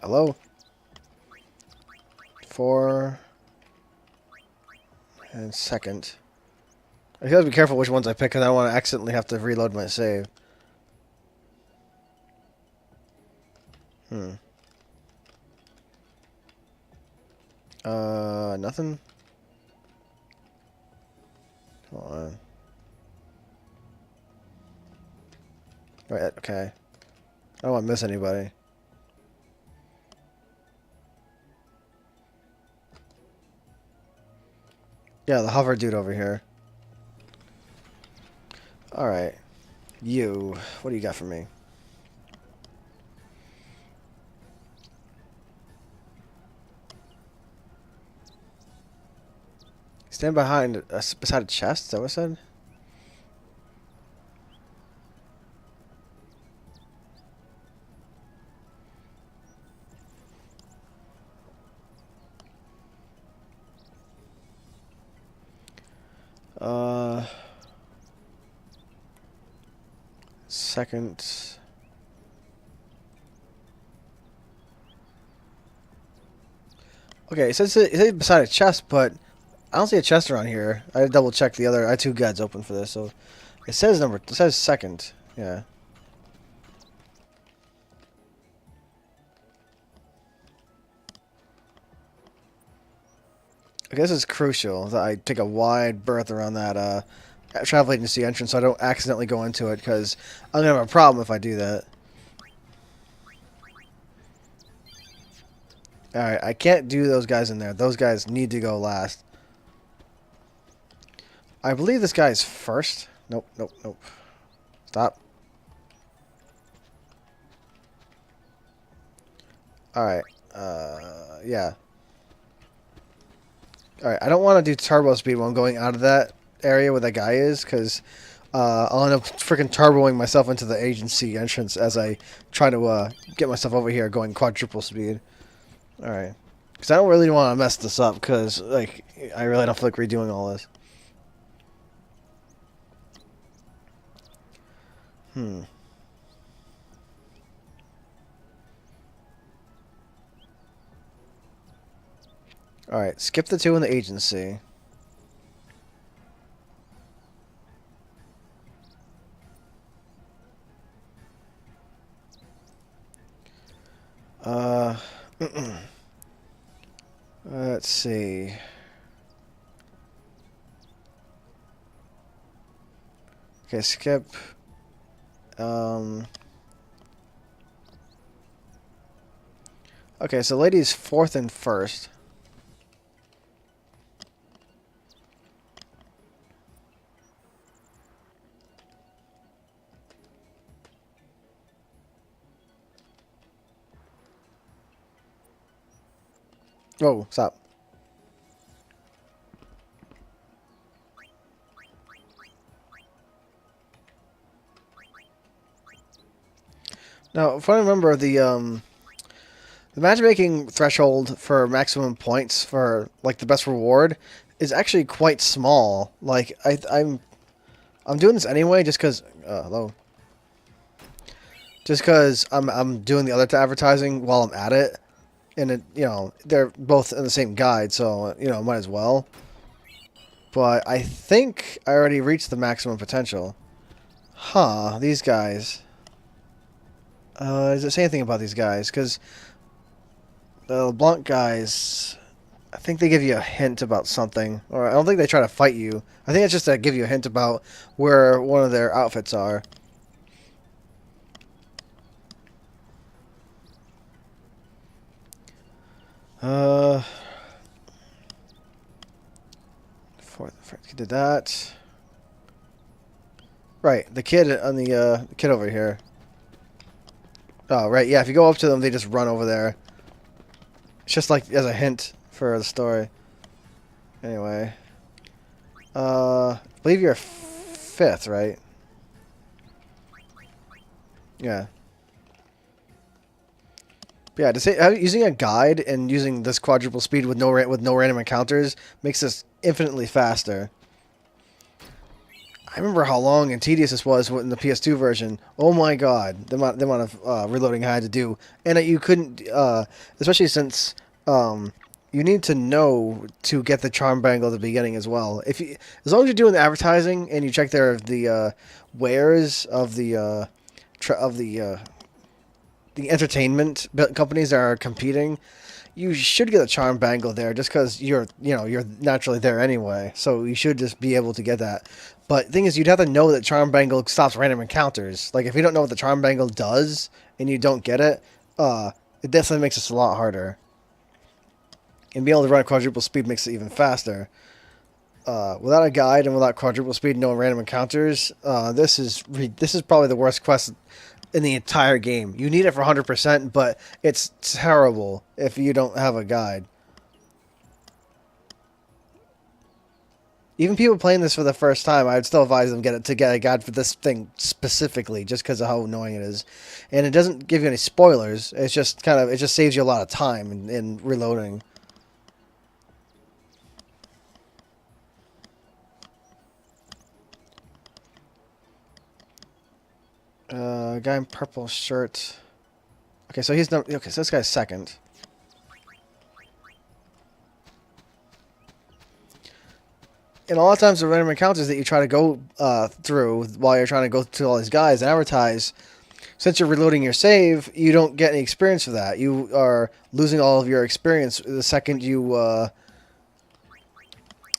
Hello? 4 and second. I gotta be careful which ones I pick because I don't want to accidentally have to reload my save. Nothing? Come on. Right, okay. I don't want to miss anybody. Yeah, the hover dude over here. Alright. You. What do you got for me? Stand behind, beside a chest? Is that what it said? Second. Okay, it says beside a chest, but I don't see a chest around here. I double checked the other. I had 2 guides open for this, so it says It says second. Yeah. I guess it's crucial that I take a wide berth around that travel agency entrance so I don't accidentally go into it, because I'm gonna have a problem if I do that. Alright, I can't do those guys in there. Those guys need to go last. I believe this guy's first. Nope, nope, nope. Stop. Alright, yeah. Alright, I don't want to do turbo speed while I'm going out of that area where that guy is, because I'll end up freaking turboing myself into the agency entrance as I try to get myself over here going quadruple speed. Alright. Because I don't really want to mess this up, because like, I really don't feel like redoing all this. Alright, skip the 2 in the agency. Let's see. Okay, skip. Okay, so lady's 4th and 1st. Whoa, stop. Now, if I remember, the matchmaking threshold for maximum points for like the best reward is actually quite small. Like I'm doing this anyway just because hello. Just because I'm doing the other advertising while I'm at it, and it, you know, they're both in the same guide, so you know, might as well. But I think I already reached the maximum potential. Huh, these guys. Does it say anything about these guys? Because the LeBlanc guys, I think they give you a hint about something. Or I don't think they try to fight you. I think it's just to give you a hint about where one of their outfits are. Did that. Right, the kid on the kid over here. Oh, right, yeah, if you go up to them, they just run over there. It's just like as a hint for the story. Anyway. I believe you're 5th, right? Yeah. But yeah, to say using a guide and using this quadruple speed with no random encounters makes this infinitely faster. I remember how long and tedious this was in the PS2 version. Oh my god, the amount of reloading I had to do, and you couldn't, especially since you need to know to get the charm bangle at the beginning as well. As long as you're doing the advertising and you check the wares of the entertainment companies that are competing, you should get a charm bangle there just because you're naturally there anyway. So you should just be able to get that. But the thing is, you'd have to know that charm bangle stops random encounters. Like if you don't know what the charm bangle does and you don't get it, it definitely makes this a lot harder. And being able to run at quadruple speed makes it even faster. Without a guide and without quadruple speed, and no random encounters, this is probably the worst quest in the entire game. You need it for 100%, but it's terrible if you don't have a guide. Even people playing this for the first time, I'd still advise them to get a guide for this thing specifically, just because of how annoying it is. And it doesn't give you any spoilers. It's just it just saves you a lot of time in reloading. Guy in purple shirt. Okay, so he's not. Okay, so this guy's second. And a lot of times the random encounters that you try to go through while you're trying to go through all these guys and advertise, since you're reloading your save, you don't get any experience for that. You are losing all of your experience the second you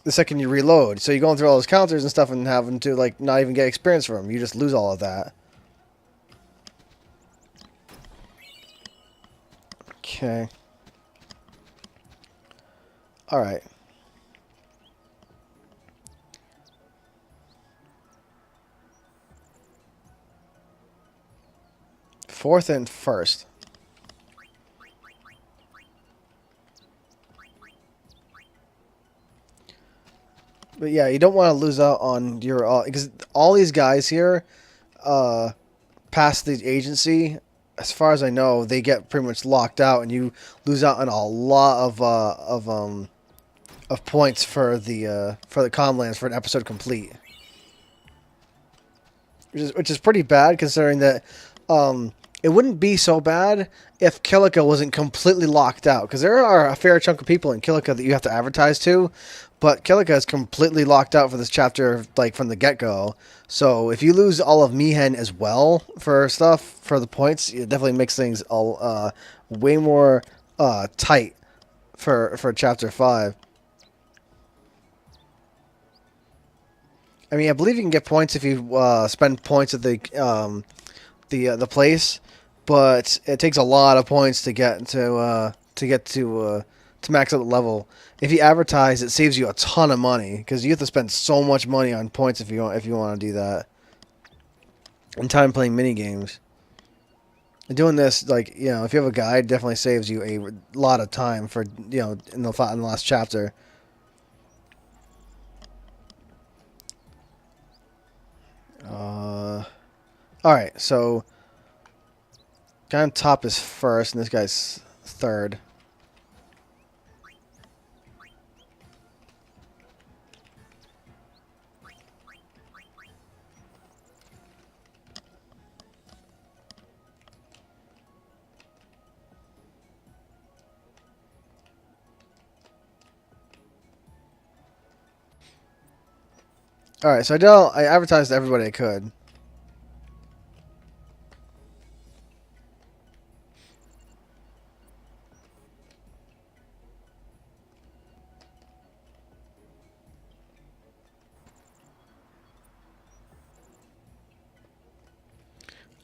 reload. So you're going through all those counters and stuff and having to like not even get experience from them. You just lose all of that. Okay. All right. Fourth and first. But yeah, you don't want to lose out on your because all these guys here, past the agency, as far as I know, they get pretty much locked out, and you lose out on a lot of points for the Comlands for an episode complete, which is pretty bad considering that it wouldn't be so bad if Kilika wasn't completely locked out, because there are a fair chunk of people in Kilika that you have to advertise to, but Kilika is completely locked out for this chapter, like from the get-go. So if you lose all of Mihen as well for stuff, for the points, it definitely makes things all way more tight for chapter 5. I mean, I believe you can get points if you spend points at the place, but it takes a lot of points to get to max out the level. If you advertise, it saves you a ton of money because you have to spend so much money on points if you want to do that. And time playing mini games. And doing this, like, if you have a guide, definitely saves you a lot of time for in the last chapter. All right, so guy on top is first, and this guy's third. All right, so I advertised to everybody I could.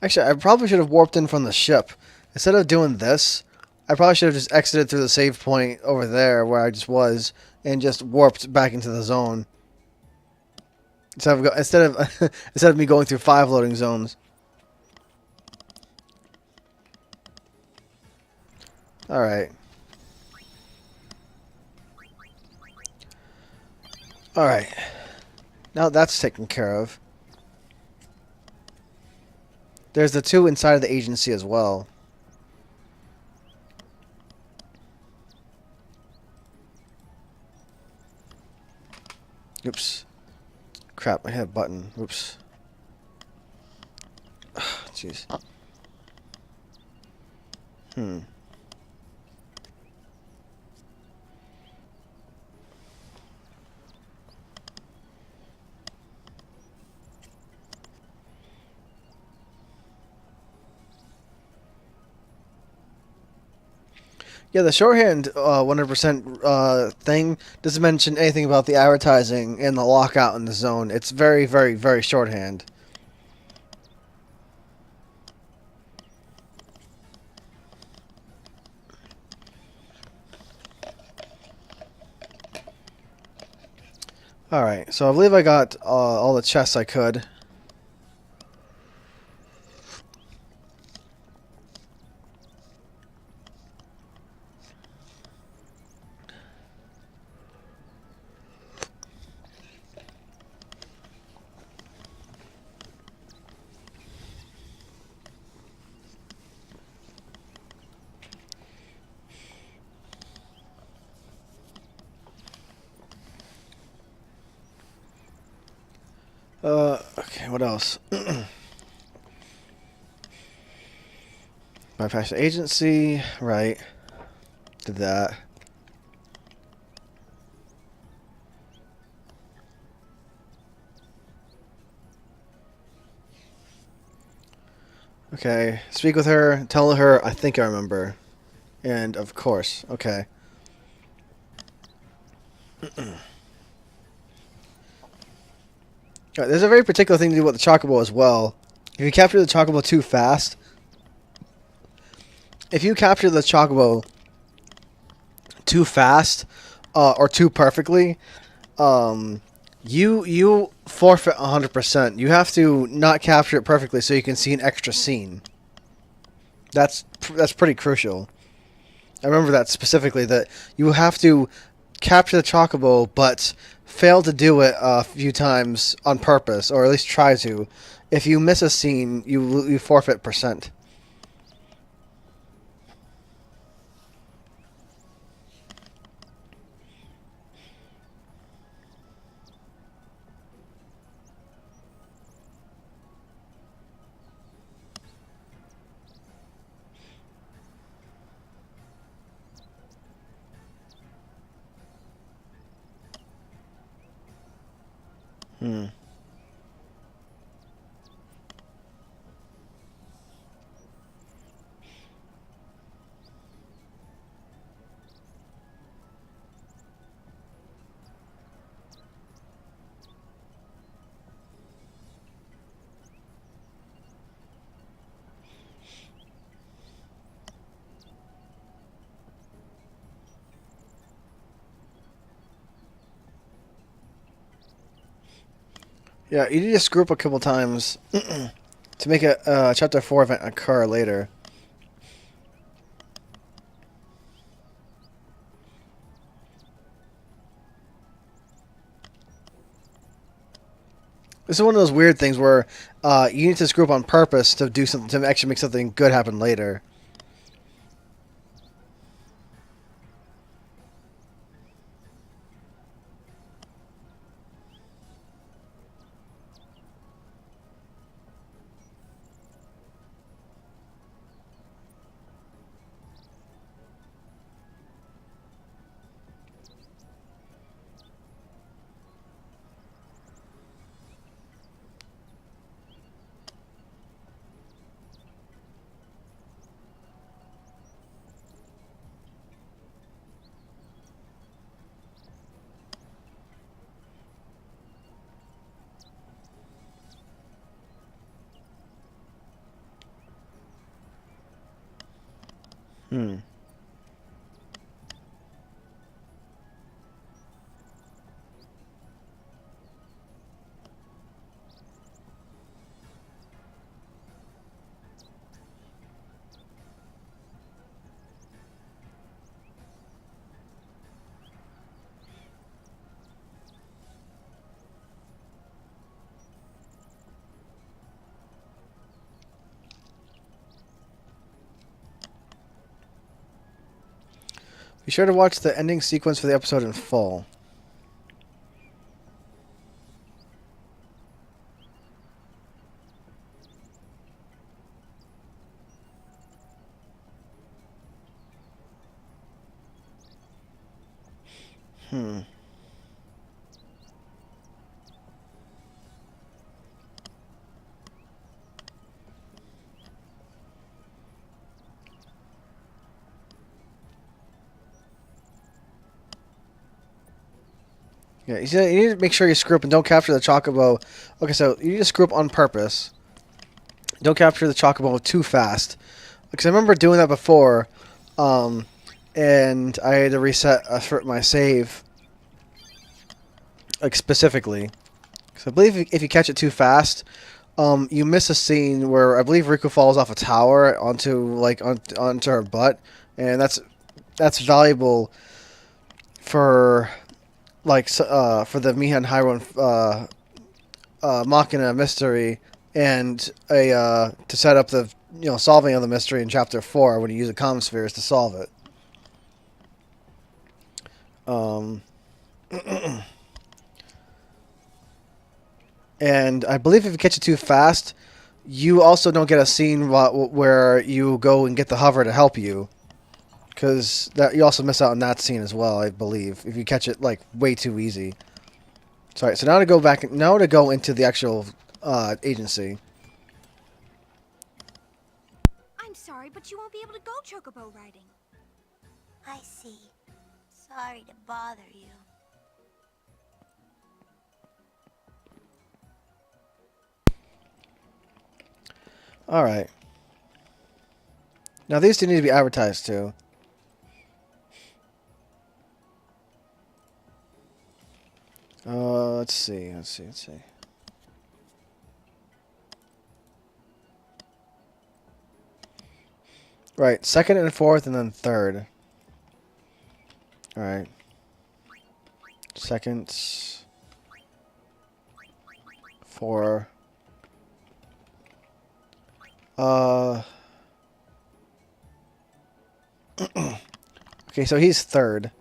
Actually, I probably should have warped in from the ship. Instead of doing this, I probably should have just exited through the save point over there where I just was and just warped back into the zone. Instead of me going through 5 loading zones. All right. All right. Now that's taken care of. There's the 2 inside of the agency as well. Oops. crap, I hit a button. Oops. Jeez. Hmm. Yeah, the shorthand 100% thing doesn't mention anything about the advertising and the lockout in the zone. It's very, very, very shorthand. Alright, so I believe I got all the chests I could. Okay, what else? Bypass the agency, right. Did that. Okay, speak with her, tell her I think I remember. And of course, okay. Alright, there's a very particular thing to do with the Chocobo as well. If you capture the Chocobo too fast, if you capture the Chocobo too fast or too perfectly, you forfeit 100%. You have to not capture it perfectly so you can see an extra scene. That's pretty crucial. I remember that specifically, that you have to capture the Chocobo, but fail to do it a few times on purpose, or at least try to. If you miss a scene, you forfeit percent. Hmm. Yeah, you need to screw up a couple times to make a Chapter 4 event occur later. This is one of those weird things where you need to screw up on purpose to do something to actually make something good happen later. Hmm. Be sure to watch the ending sequence for the episode in full. Hmm. Yeah, you need to make sure you screw up and don't capture the Chocobo. Okay, so you need to screw up on purpose. Don't capture the Chocobo too fast. Because I remember doing that before, um, and I had to reset my save, like specifically. Because I believe if you catch it too fast, you miss a scene where I believe Riku falls off a tower onto her butt, and that's valuable for for the Mihan Hyron Machina mystery and to set up the solving of the mystery in chapter 4 when you use the comm spheres to solve it. Um, and I believe if you catch it too fast, you also don't get a scene where you go and get the hover to help you, because that you also miss out on that scene as well. I believe if you catch it like way too easy. Sorry. So now to go into the actual agency. I'm sorry, but you won't be able to go chocobo riding. I see. Sorry to bother you. All right. Now these two need to be advertised too. Let's see. Right, second and fourth, and then third. All right. Second, 4. Okay, so he's third.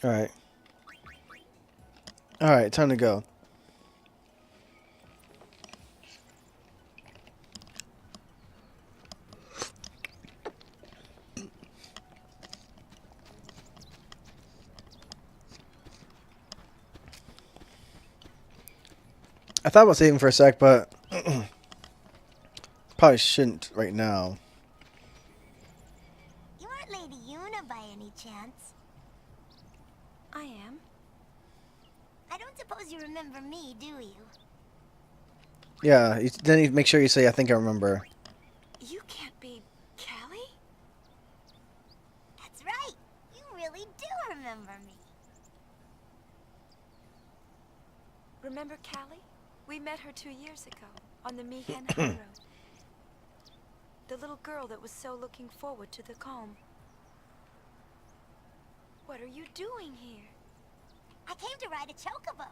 All right. All right, time to go. I thought about saving for a sec, but probably shouldn't right now. You aren't Lady Yuna by any chance? I am. I don't suppose you remember me, do you? Yeah, then you make sure you say, I think I remember. You can't be Callie? That's right. You really do remember me. Remember Callie? We met her 2 years ago on the Mihen High Road. The little girl that was so looking forward to the calm. What are you doing here? I came to ride a chocobo.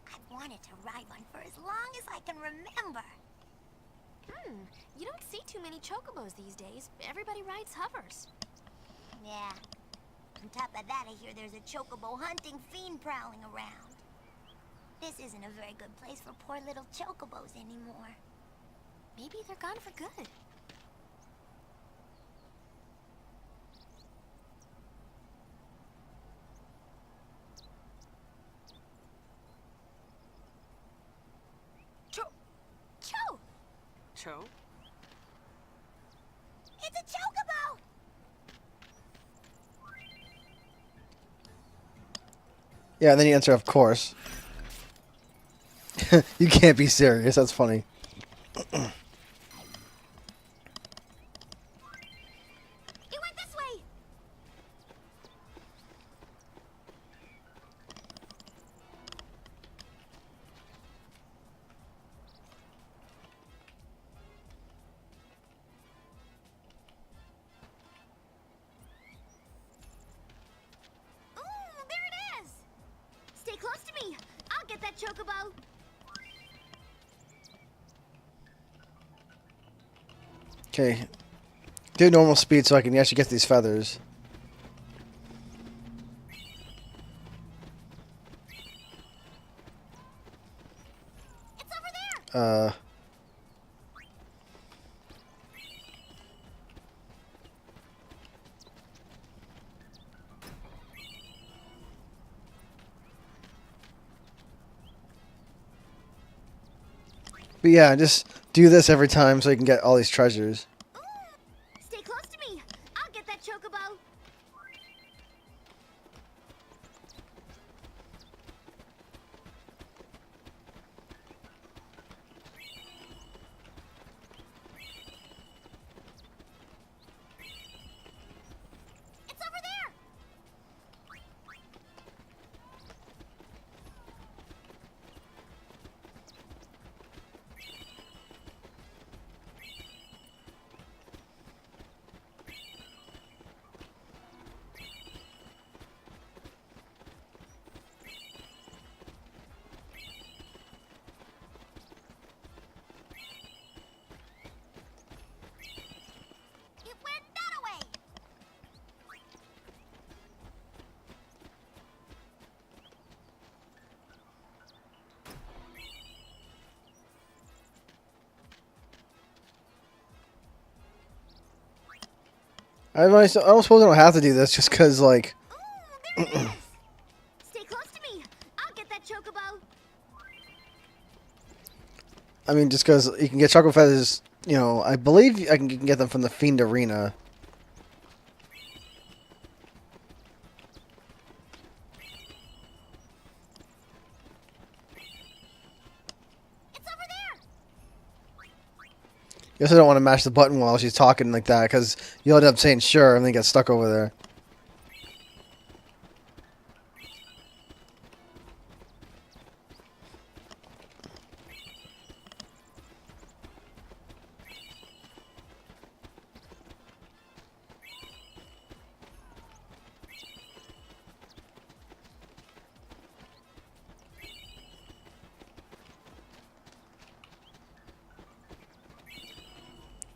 I've wanted to ride one for as long as I can remember. You don't see too many chocobos these days. Everybody rides hovers. Yeah. On top of that, I hear there's a chocobo hunting fiend prowling around. This isn't a very good place for poor little chocobos anymore. Maybe they're gone for good. Cho! Cho? It's a chocobo! Yeah, and then you answer, of course. You can't be serious. That's funny. It went this way! Ooh, there it is! Stay close to me. I'll get that chocobo. Okay. Do normal speed so I can actually get these feathers. It's over there. But yeah, just do this every time so you can get all these treasures. Stay close to me. I'll get that chocobo. It's over there. It went that way. I don't suppose I don't have to do this just because, like, Ooh, there it is. Stay close to me. I'll get that chocobo. I mean, just because you can get chocolate feathers, you know, I believe I can get them from the Fiend Arena. It's over there. You also don't want to mash the button while she's talking like that because you'll end up saying sure and then get stuck over there.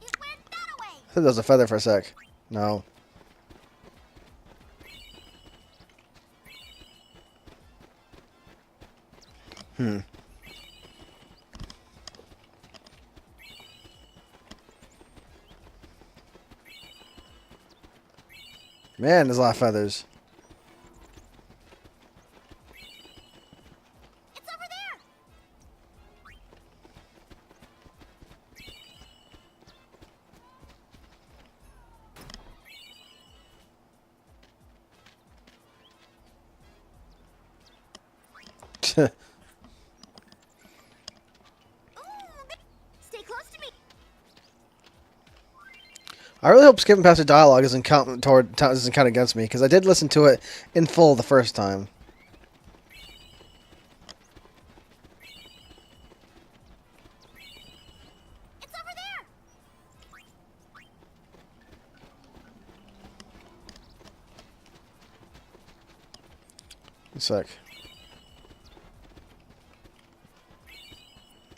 It went that way. I thought there was a feather for a sec. No. Man, there's a lot of feathers. It's over there. Ooh, stay close to me. I really hope skipping past the dialogue doesn't count against me because I did listen to it in full the first time. It's over there. A sec.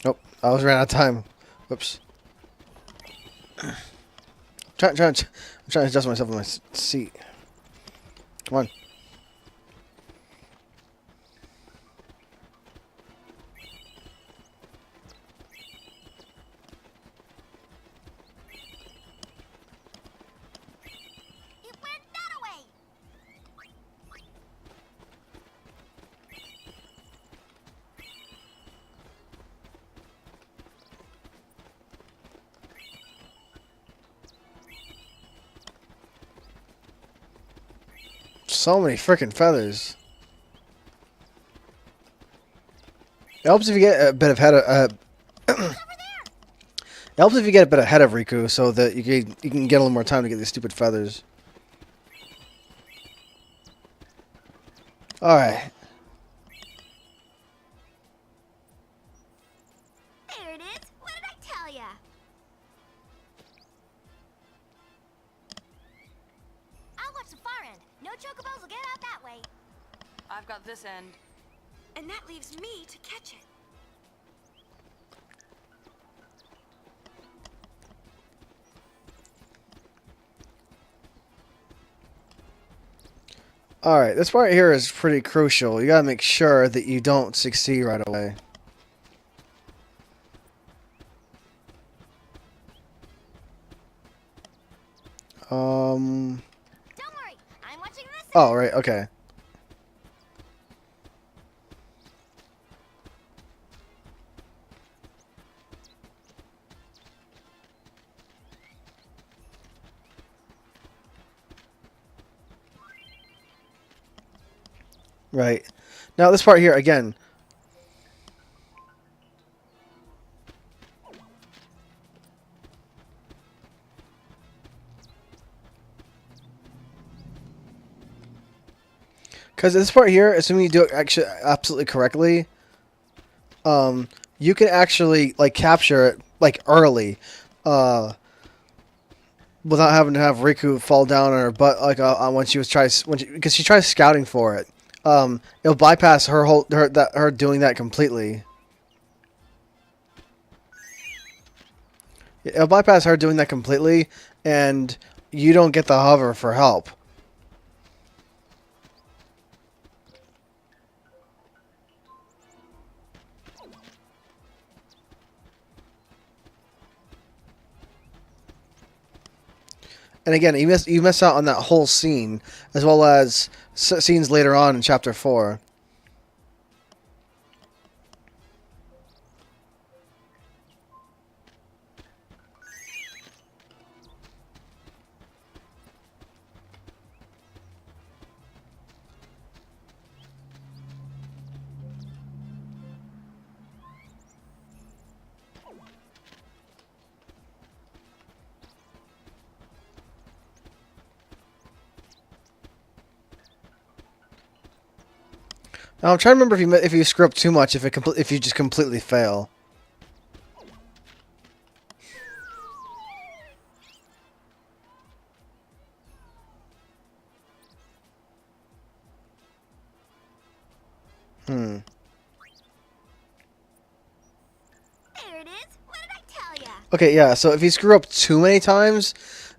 Nope, I was ran out of time. Whoops. I'm trying to adjust myself in my seat. Come on. It went that way. So many freaking feathers. It helps if you get a bit of head of. It helps if you get a bit ahead of Riku, so that you can get a little more time to get these stupid feathers. All right. There it is. What did I tell ya? I'll watch the far end. No chocobos will get out that way. I've got this end. And that leaves me to catch it. Alright, this part here is pretty crucial. You gotta make sure that you don't succeed right away. Don't worry, I'm watching this. Oh, right, okay. Right. Now, this part here, again. Because this part here, assuming you do it actually absolutely correctly, you can actually, like, capture it, like, early. Without having to have Riku fall down on her butt, like, when she was because she tries scouting for it. It'll bypass her doing that completely. It'll bypass her doing that completely, and you don't get the hover for help. And again, you miss out on that whole scene, as well as scenes later on in Chapter 4. Now I'm trying to remember if you screw up too much, if you just completely fail. Hmm. There it is. What did I tell ya? Okay, yeah. So if you screw up too many times,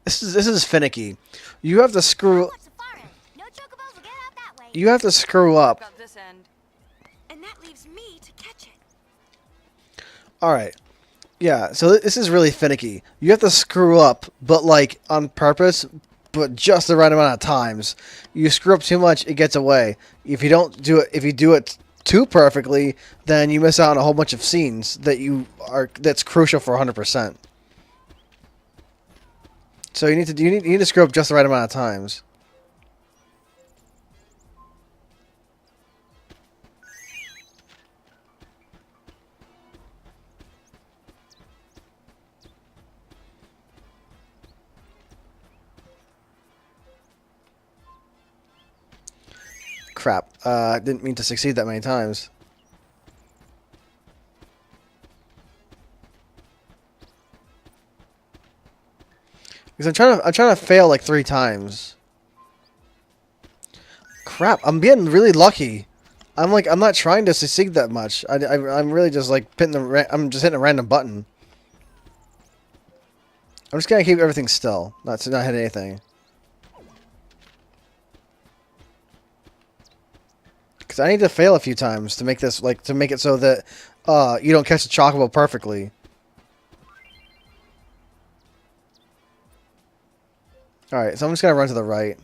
this is finicky. You have to screw. Watch the far end. No chocobos will get out that way. You have to screw up. Got this end. And that leaves me to catch it. All right. Yeah. So this is really finicky. You have to screw up, but like on purpose, but just the right amount of times. You screw up too much, it gets away. If you don't do it, if you do it too perfectly, then you miss out on a whole bunch of scenes that's crucial for 100%. So you need to screw up just the right amount of times. Crap. I didn't mean to succeed that many times. Because I'm trying to fail like 3 times. Crap, I'm being really lucky. I'm not trying to succeed that much. I'm really just like I'm just hitting a random button. I'm just gonna keep everything still, not hit anything. Because I need to fail a few times to make this to make it so that you don't catch the Chocobo perfectly. All right, so I'm just gonna run to the right.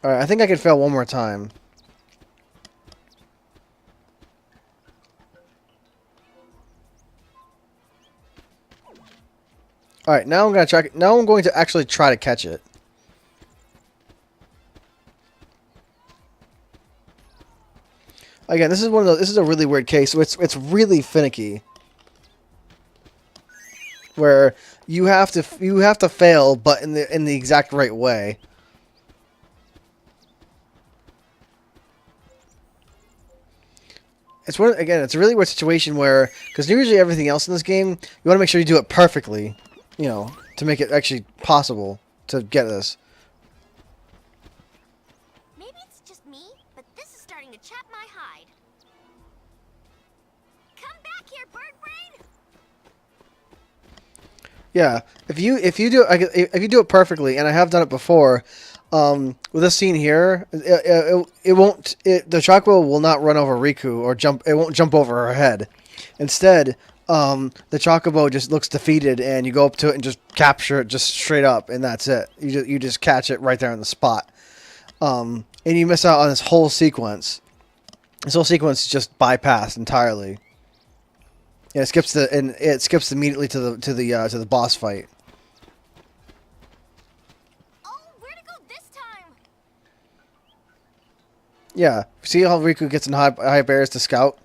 All right, I think I can fail one more time. All right, now I'm gonna try. Now I'm going to actually try to catch it. Again, this is one of those. This is a really weird case. So it's really finicky. Where you have to fail, but in the exact right way. It's it's a really weird situation where, because usually everything else in this game, you want to make sure you do it perfectly, you know, to make it actually possible to get this. Maybe it's just me, but this is starting to chap my hide. Come back here, bird brain! Yeah, if you do if you do it perfectly, and I have done it before, with this scene here, it won't the Chocobo will not run over Riku or jump. It won't jump over her head. Instead, the Chocobo just looks defeated, and you go up to it and just capture it just straight up, and that's it. You just catch it right there on the spot, and you miss out on this whole sequence. This whole sequence is just bypassed entirely. Yeah, it skips immediately to the boss fight. Oh, where'd it go this time? Yeah, see how Riku gets in high bears to scout.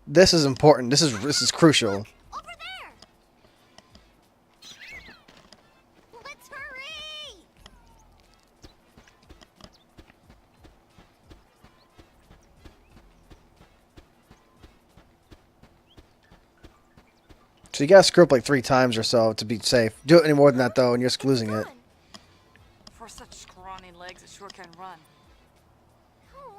This is important. This is crucial. Over there! Let's hurry! So you gotta screw up like 3 times or so to be safe. Do it any more than that though, and you're just losing it. Done. For such scrawny legs, it sure can run. Oh,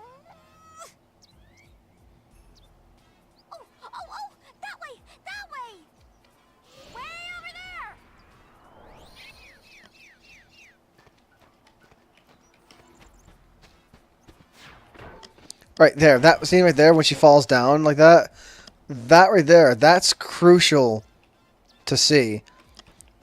oh, that way! That way! Way over there! Right there, that scene right there when she falls down like that. That right there, that's crucial to see.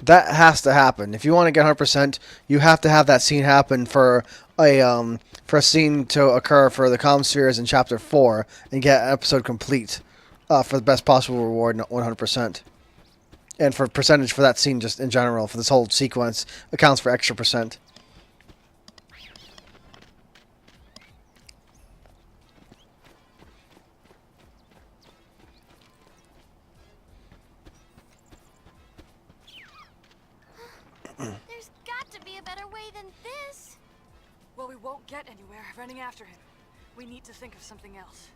That has to happen. If you want to get 100%, you have to have that scene happen for a scene to occur for the comm spheres in chapter 4 and get an episode complete for the best possible reward, 100%. And for percentage for that scene just in general, for this whole sequence, accounts for extra percent. There's got to be a better way than this. Well, we won't get anywhere running after him. We need to think of something else.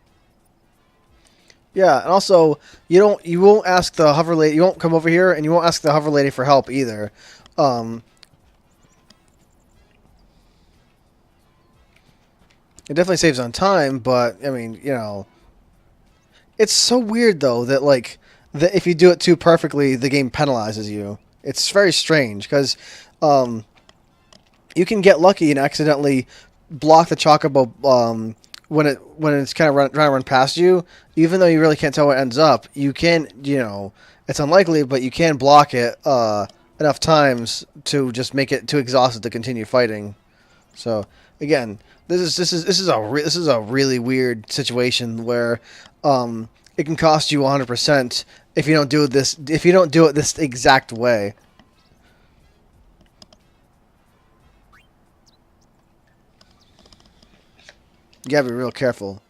Yeah, and also you won't ask the hover lady. You won't come over here, and you won't ask the hover lady for help either. It definitely saves on time, but I mean, it's so weird though that that if you do it too perfectly, the game penalizes you. It's very strange because you can get lucky and accidentally block the Chocobo when it's kind of trying to run past you, even though you really can't tell where it ends up. You can, it's unlikely, but you can block it enough times to just make it too exhausted to continue fighting. So again, this is a really weird situation where it can cost you 100% if you don't do it this exact way. You gotta be real careful.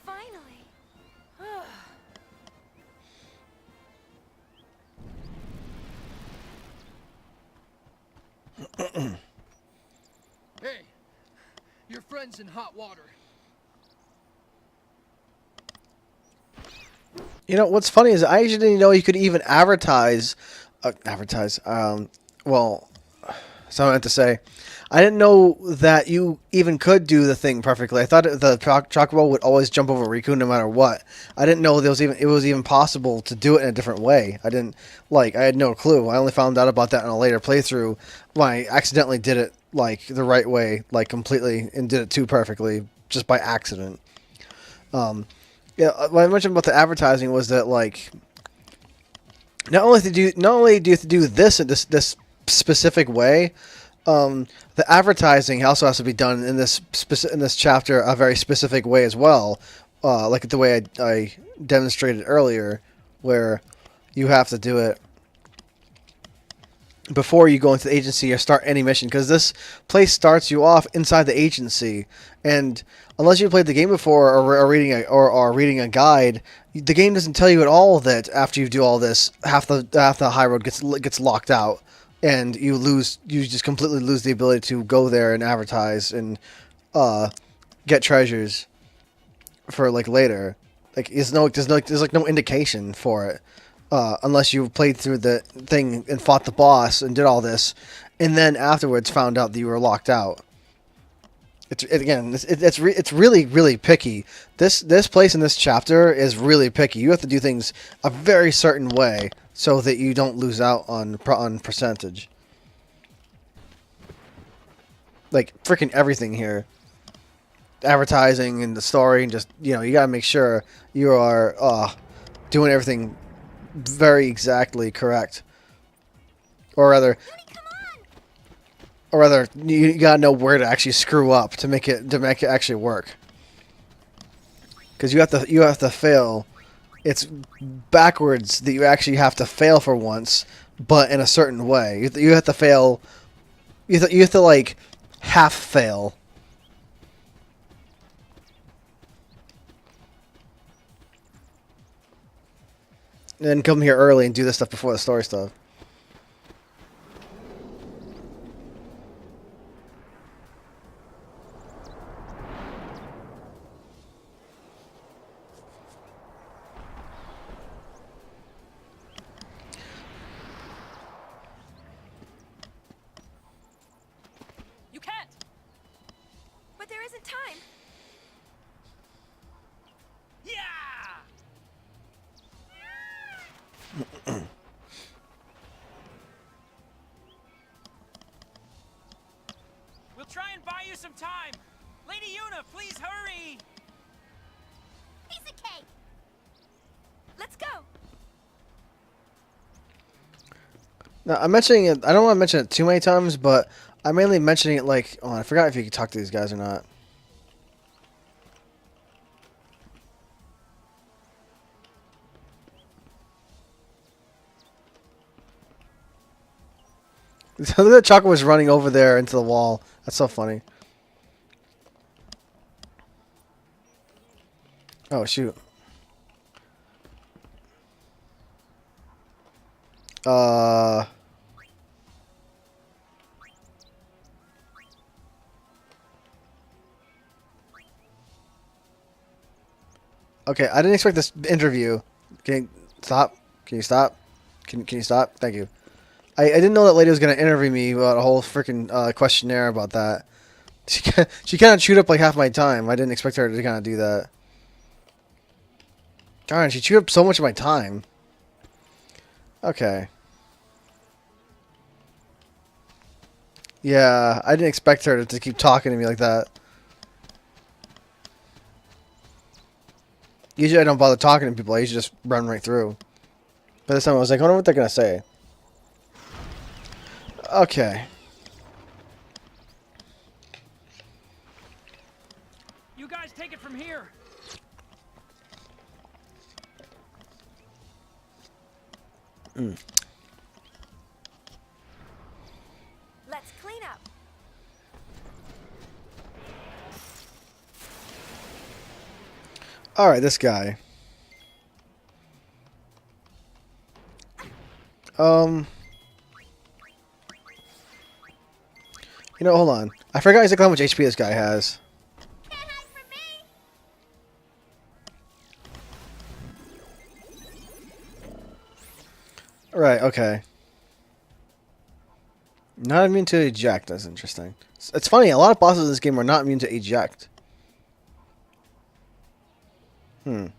Finally. Hey, your friend's in hot water. What's funny is I actually didn't know you could even advertise. Well, so I meant to say, I didn't know that you even could do the thing perfectly. I thought the Chocobo would always jump over Riku no matter what. I didn't know it was even possible to do it in a different way. I had no clue. I only found out about that in a later playthrough when I accidentally did it the right way, completely, and did it too perfectly just by accident. Yeah, what I mentioned about the advertising was that not only do you have to do this in this specific way, the advertising also has to be done in this chapter a very specific way as well, like the way I demonstrated earlier, where you have to do it before you go into the agency or start any mission, because this place starts you off inside the agency, and unless you played the game before or reading a guide, the game doesn't tell you at all that after you do all this, half the high road gets locked out, and you just completely lose the ability to go there and advertise and get treasures for like later. Like there's like no indication for it. Unless you played through the thing and fought the boss and did all this, and then afterwards found out that you were locked out. It's really picky. This place in this chapter is really picky. You have to do things a very certain way so that you don't lose out on percentage. Like freaking everything here, advertising and the story, and just you gotta make sure you are doing everything very exactly correct, or rather, you gotta know where to actually screw up to make it actually work. Because you have to fail. It's backwards that you actually have to fail for once, but in a certain way. You have to fail. You have to like half fail. And then come here early and do this stuff before the story stuff. You can't! But there isn't time. Yeah! We'll try and buy you some time. Lady Yuna, please hurry! Piece of cake. Let's go. Now, I'm mentioning it. I don't want to mention it too many times, but I'm mainly mentioning it like. Oh, I forgot if you could talk to these guys or not. Look at Chocobo was running over there into the wall. That's so funny. Oh shoot. Okay, I didn't expect this interview. Can you stop? Can you stop? Can you stop? Thank you. I didn't know that lady was gonna interview me about a whole freaking questionnaire about that. She kind of chewed up like half my time. I didn't expect her to kind of do that. Darn, she chewed up so much of my time. Okay. Yeah, I didn't expect her to keep talking to me like that. Usually I don't bother talking to people. I usually just run right through. But this time I was like, I wonder what they're gonna say. Okay. You guys take it from here. Let's clean up. Alright, this guy. Hold on. I forgot exactly how much HP this guy has. Can't hide from me. Right, okay. Not immune to eject. That's interesting. It's funny, a lot of bosses in this game are not immune to eject. Oh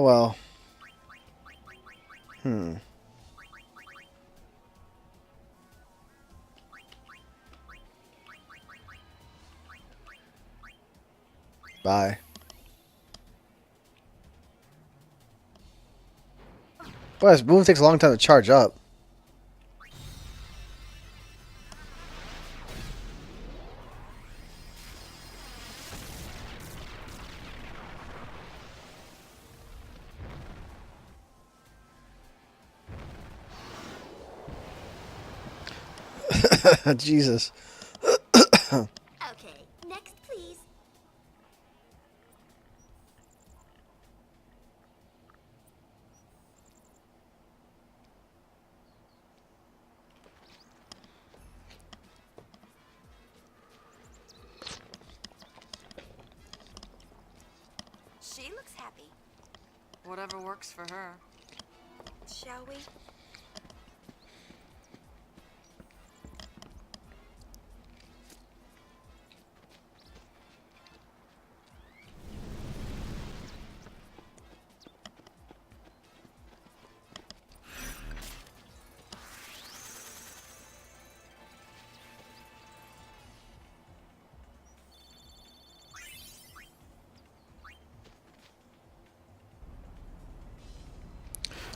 well. Bye. Boy, this boom takes a long time to charge up. Jesus. Okay, next please. She looks happy. Whatever works for her. Shall we?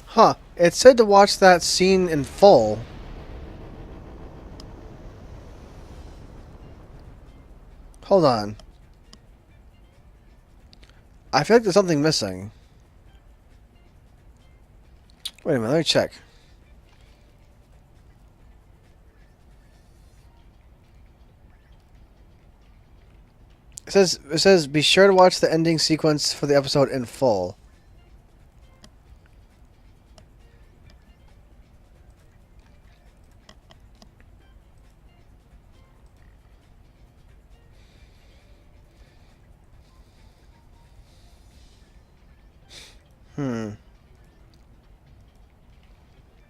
Huh. It said to watch that scene in full. Hold on. I feel like there's something missing. Wait a minute, let me check. It says be sure to watch the ending sequence for the episode in full.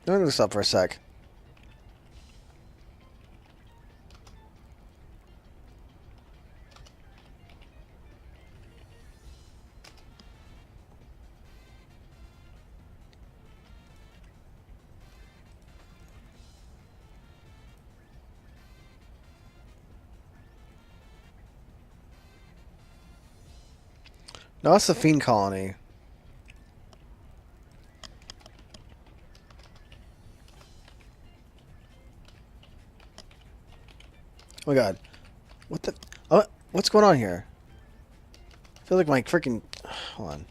Let me look this up for a sec. No, that's the Fiend Colony. Oh my god. What the... Oh, what's going on here? I feel like my freaking... Hold on.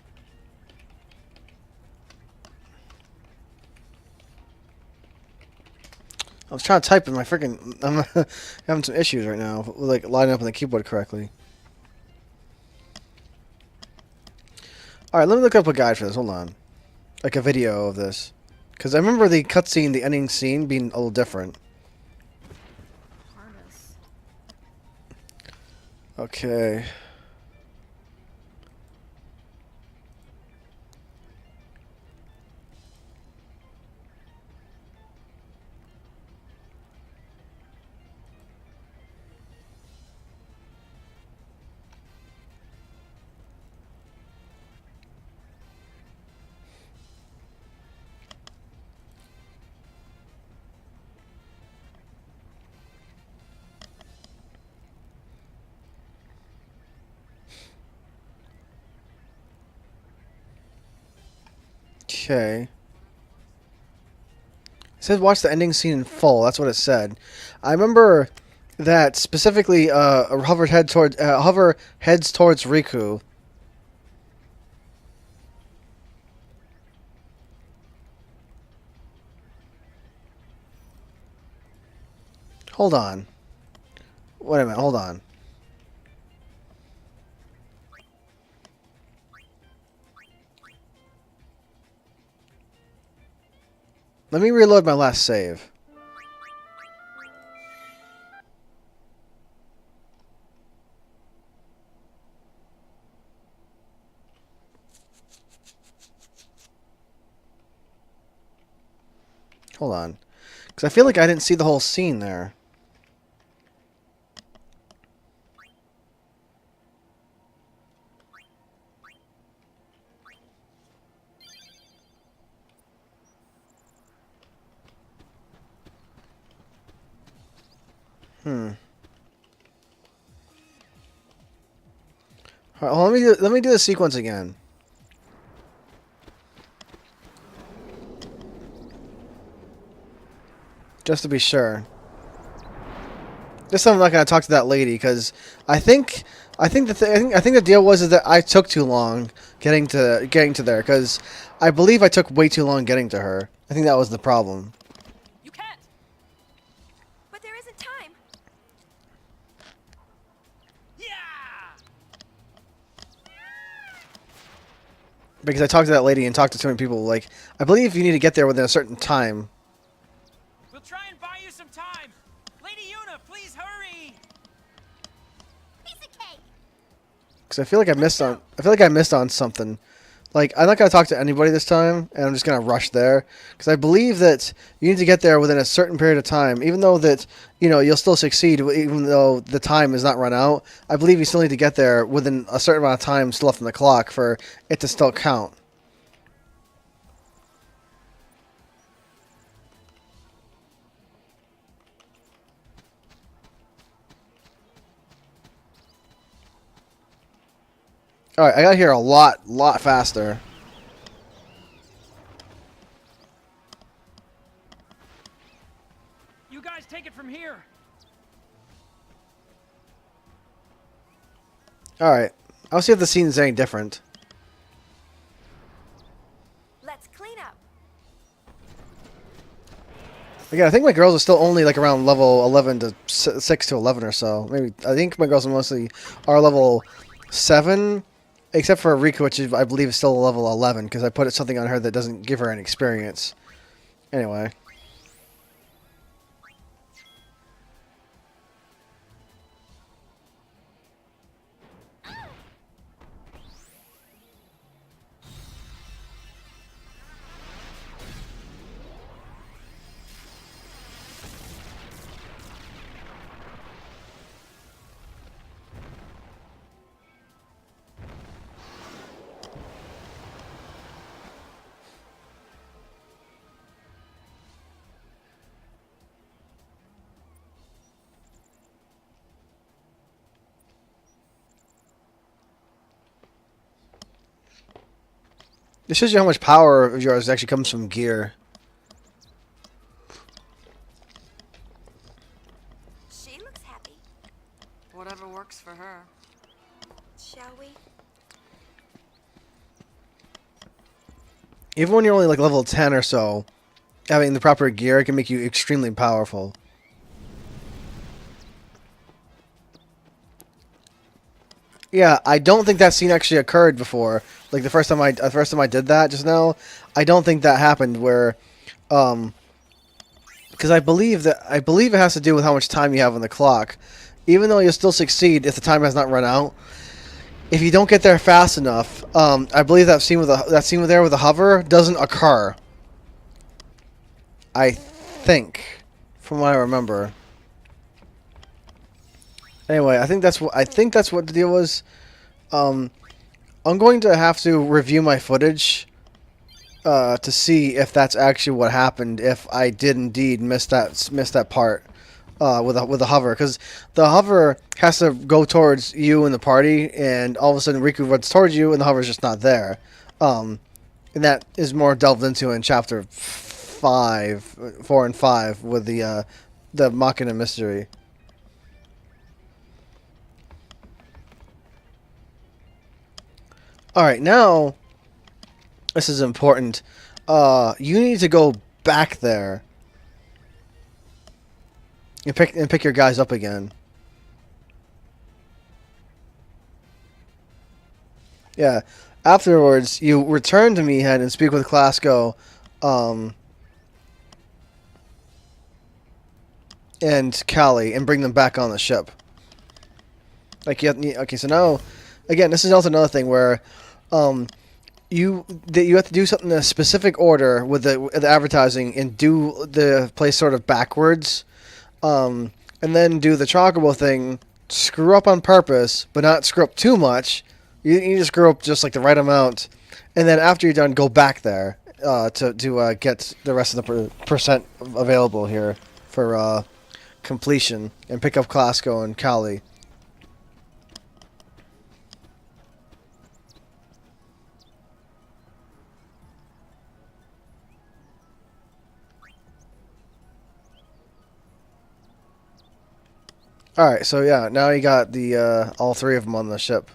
I was trying to type in my freaking... I'm having some issues right now with like lining up on the keyboard correctly. Alright, let me look up a guide for this. Hold on. Like a video of this. Because I remember the cutscene, the ending scene, being a little different. Harness. Okay. Okay. It said watch the ending scene in full. That's what it said. I remember that specifically hover heads towards Riku. Hold on. Wait a minute, hold on. Let me reload my last save. Hold on. Because I feel like I didn't see the whole scene there. Alright, well, let me do the sequence again. Just to be sure. This time I'm not gonna talk to that lady because I think the deal was is that I took too long getting to there because I believe I took way too long getting to her. I think that was the problem. You can't! But there because I talked to that lady and talked to too many people. Like, I believe you need to get there within a certain time. We'll try and buy you some time. Lady Una, please hurry. Piece of cake. Because I feel like I missed on something. Like, I'm not gonna talk to anybody this time, and I'm just gonna rush there. Because I believe that you need to get there within a certain period of time, even though that you'll still succeed, even though the time is not run out. I believe you still need to get there within a certain amount of time still left on the clock for it to still count. Alright, I got here a lot faster. You guys take it from here. Alright, I'll see if the scene is any different. Let's clean up. Again, I think my girls are still only like around level 11 to 6 to 11 or so. Maybe I think my girls mostly are level 7, except for Riku, which is, I believe is still level 11 because I put something on her that doesn't give her any experience. Anyway. This shows you how much power of yours actually comes from gear. She looks happy. Whatever works for her. Shall we? Even when you're only like level 10 or so, having the proper gear can make you extremely powerful. Yeah, I don't think that scene actually occurred before. Like the first time I did that just now, I don't think that happened where because I believe it has to do with how much time you have on the clock. Even though you'll still succeed if the time has not run out, if you don't get there fast enough, I believe that scene with the hover doesn't occur. I think, from what I remember. Anyway, I think that's what the deal was. I'm going to have to review my footage to see if that's actually what happened. If I did indeed miss that part with the hover, because the hover has to go towards you in the party, and all of a sudden Riku runs towards you, and the hover's just not there. And that is more delved into in chapter 4 and 5 with the Machina mystery. Alright, now, this is important. You need to go back there and pick your guys up again. Yeah. Afterwards, you return to Mihen and speak with Clasko, and Callie, and bring them back on the ship. Okay, so now, again, this is also another thing where you have to do something in a specific order with the advertising and do the place sort of backwards, and then do the Chocobo thing, screw up on purpose, but not screw up too much. You just screw up just like the right amount, and then after you're done, go back there to get the rest of the percent available here for completion, and pick up Clasko and Callie. Alright, so yeah, now you got the all three of them on the ship.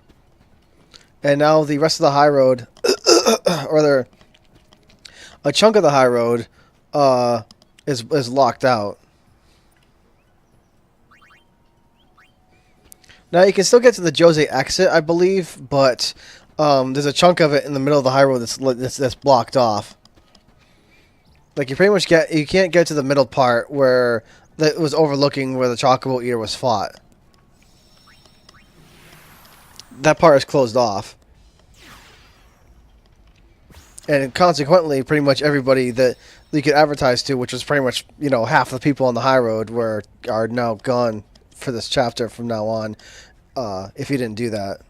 And now the rest of the high road, or rather, a chunk of the high road, is locked out. Now you can still get to the Jose exit, I believe, but there's a chunk of it in the middle of the high road that's blocked off. Like you can't get to the middle part where that was overlooking where the Chocobo Eater was fought. That part is closed off. And consequently, pretty much everybody that you could advertise to, which was pretty much, half the people on the high road are now gone for this chapter from now on, if you didn't do that.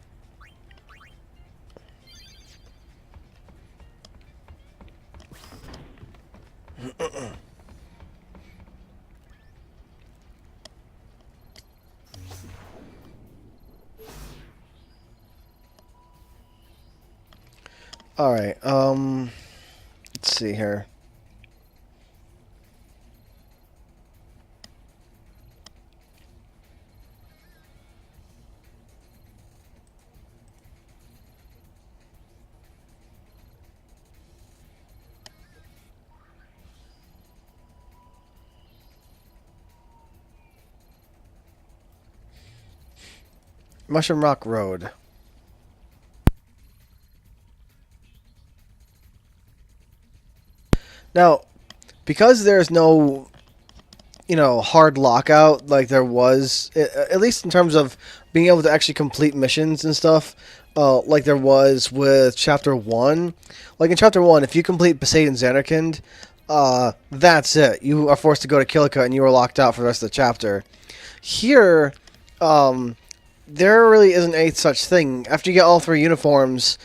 Alright, let's see here. Mushroom Rock Road. Now, because there's no, hard lockout like there was, at least in terms of being able to actually complete missions and stuff, like there was with Chapter 1. Like in Chapter 1, if you complete Besaid and Xanarkand, that's it. You are forced to go to Kilika and you are locked out for the rest of the chapter. Here, there really isn't a such thing. After you get all 3 uniforms,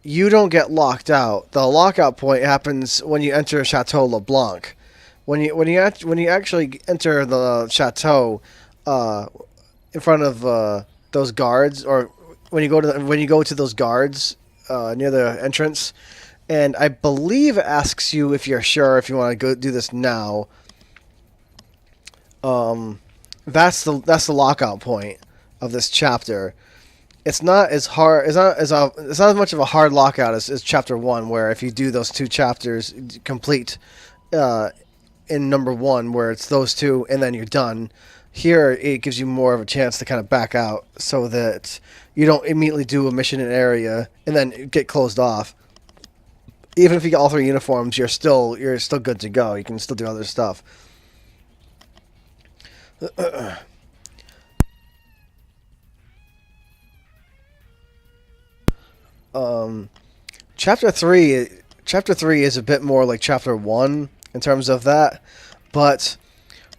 you don't get locked out. The lockout point happens when you enter Chateau LeBlanc. When you actually enter the chateau, in front of those guards, or when you go to those guards near the entrance, and I believe it asks you if you're sure if you want to go do this now. That's the lockout point of this chapter. It's not as hard. It's not as much of a hard lockout as Chapter 1, where if you do those 2 chapters complete in number 1, where it's those 2 and then you're done. Here it gives you more of a chance to kind of back out, so that you don't immediately do a mission in an area and then get closed off. Even if you get all 3 uniforms, you're still good to go. You can still do other stuff. Chapter 3 is a bit more like Chapter 1 in terms of that, but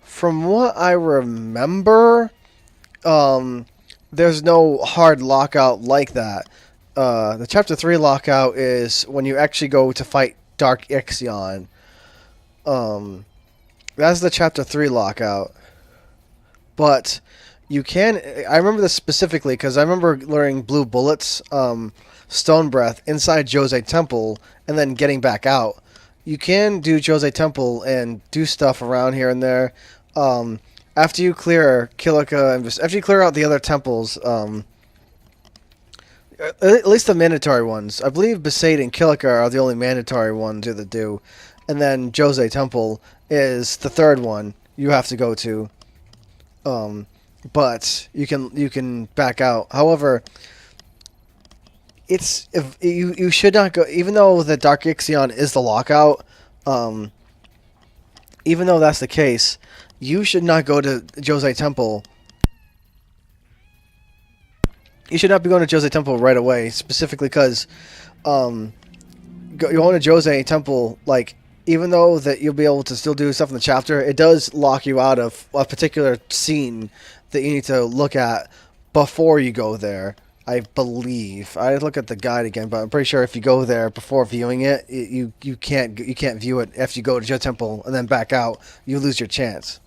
from what I remember, there's no hard lockout like that. The Chapter 3 lockout is when you actually go to fight Dark Ixion. That's the Chapter 3 lockout. But you can... I remember this specifically because I remember learning Blue Bullets, Stone Breath, inside Jose Temple, and then getting back out. You can do Jose Temple and do stuff around here and there. After you clear Kilika, and after you clear out the other temples, at least the mandatory ones. I believe Besaid and Kilika are the only mandatory ones to do. And then Jose Temple is the third one you have to go to. But you can back out. However, if you should not go, even though the Dark Ixion is the lockout. Even though that's the case, you should not go to Jose Temple. You should not be going to Jose Temple right away, specifically because going to Jose Temple, like, even though that you'll be able to still do stuff in the chapter, it does lock you out of a particular scene that you need to look at before you go there. I believe I'd look at the guide again, but I'm pretty sure if you go there before viewing it, you can't view it after you go to Jose Temple and then back out. You lose your chance.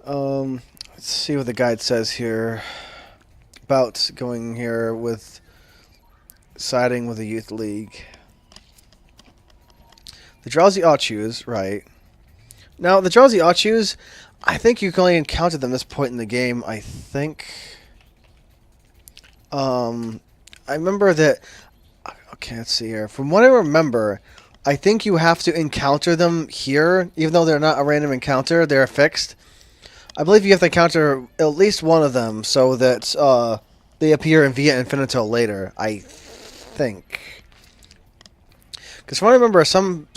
Let's see what the guide says here about going here with siding with the youth league. The drowsy Ochus, right? Now the drowsy Ochus, I think you can only encounter them at this point in the game. I think. I remember that. Okay, let's see here. From what I remember, I think you have to encounter them here, even though they're not a random encounter. They're fixed. I believe you have to encounter at least one of them so that they appear in Via Infinito later. I think. Because from what I remember, some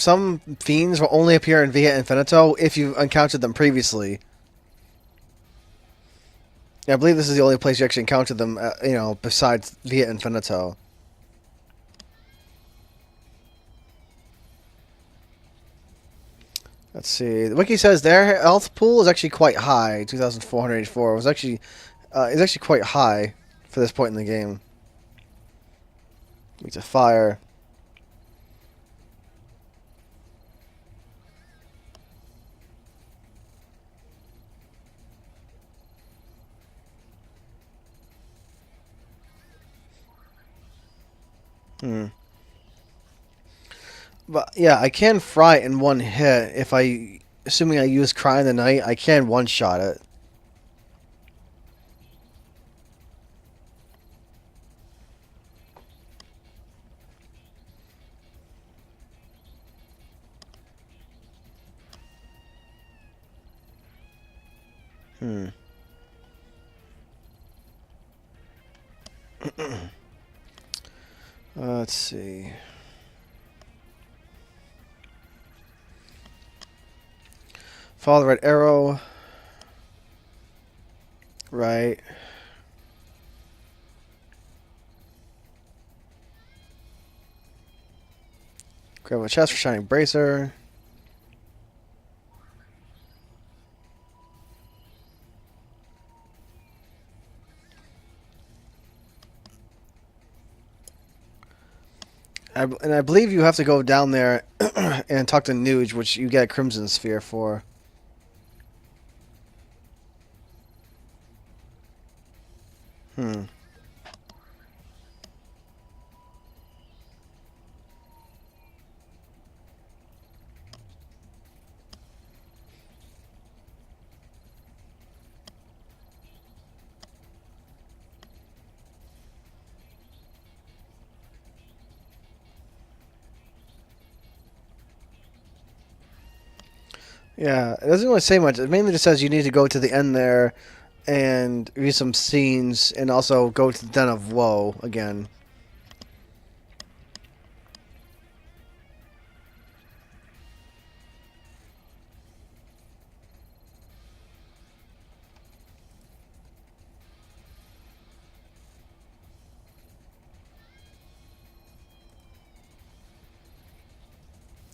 fiends will only appear in Via Infinito if you encountered them previously. Yeah, I believe this is the only place you actually encounter them, besides Via Infinito. Let's see. The wiki says their health pool is actually quite high. 2,484 was actually is actually quite high for this point in the game. It's a fire. But yeah, I can fry it in one hit if assuming I use Cry in the Night, I can one-shot it. Let's see. Follow the red arrow. Right. Grab a chest for Shining Bracer. And I believe you have to go down there and talk to Nuge, which you get a Crimson Sphere for. Yeah, it doesn't really say much. It mainly just says you need to go to the end there and view some scenes and also go to the Den of Woe again.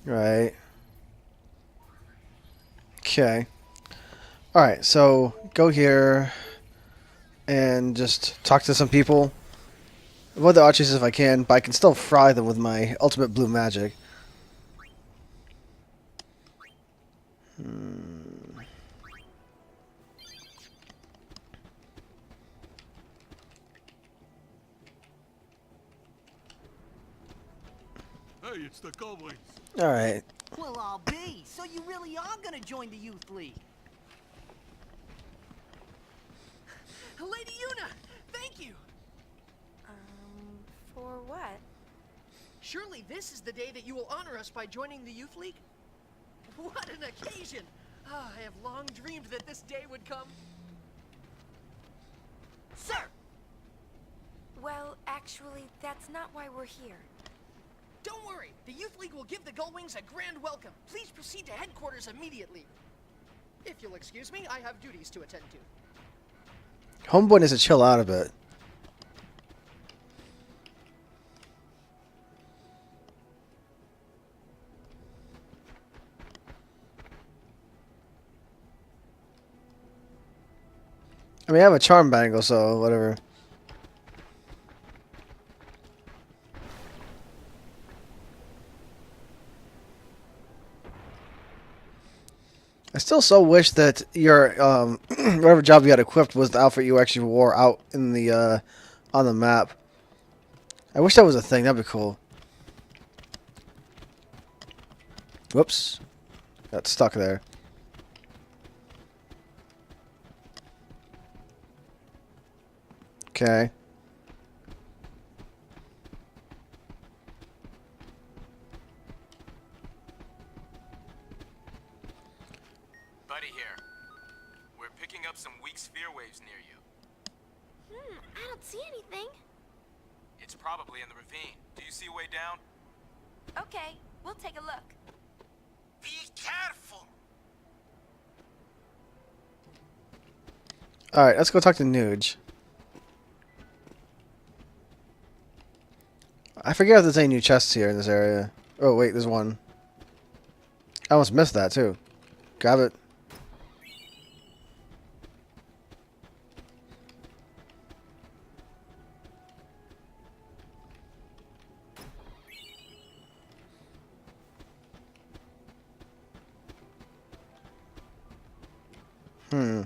Right. Okay. Alright, so go here and just talk to some people. Avoid the archers if I can, but I can still fry them with my ultimate blue magic. Hey, it's the Goblins. Alright. Well, I'll be. So you really are gonna join the youth league? Lady Una, thank you. For what? Surely this is the day that you will honor us by joining the youth league? What an occasion! Ah, I have long dreamed that this day would come. Sir! Well, actually, that's not why we're here. Don't worry, the youth league will give the Gullwings a grand welcome. Please proceed to headquarters immediately. If you'll excuse me, I have duties to attend to. Homeboy needs to chill out a bit. I mean, I have a charm bangle, so whatever. I still so wish that your whatever job you had equipped was the outfit you actually wore out in the on the map. I wish that was a thing. That'd be cool. Whoops. Got stuck there. Okay. Buddy here. We're picking up some weak sphere waves near you. I don't see anything. It's probably in the ravine. Do you see a way down? Okay, we'll take a look. Be careful! Alright, let's go talk to Nuge. I forget if there's any new chests here in this area. Oh, wait, there's one. I almost missed that, too. Grab it. Hmm.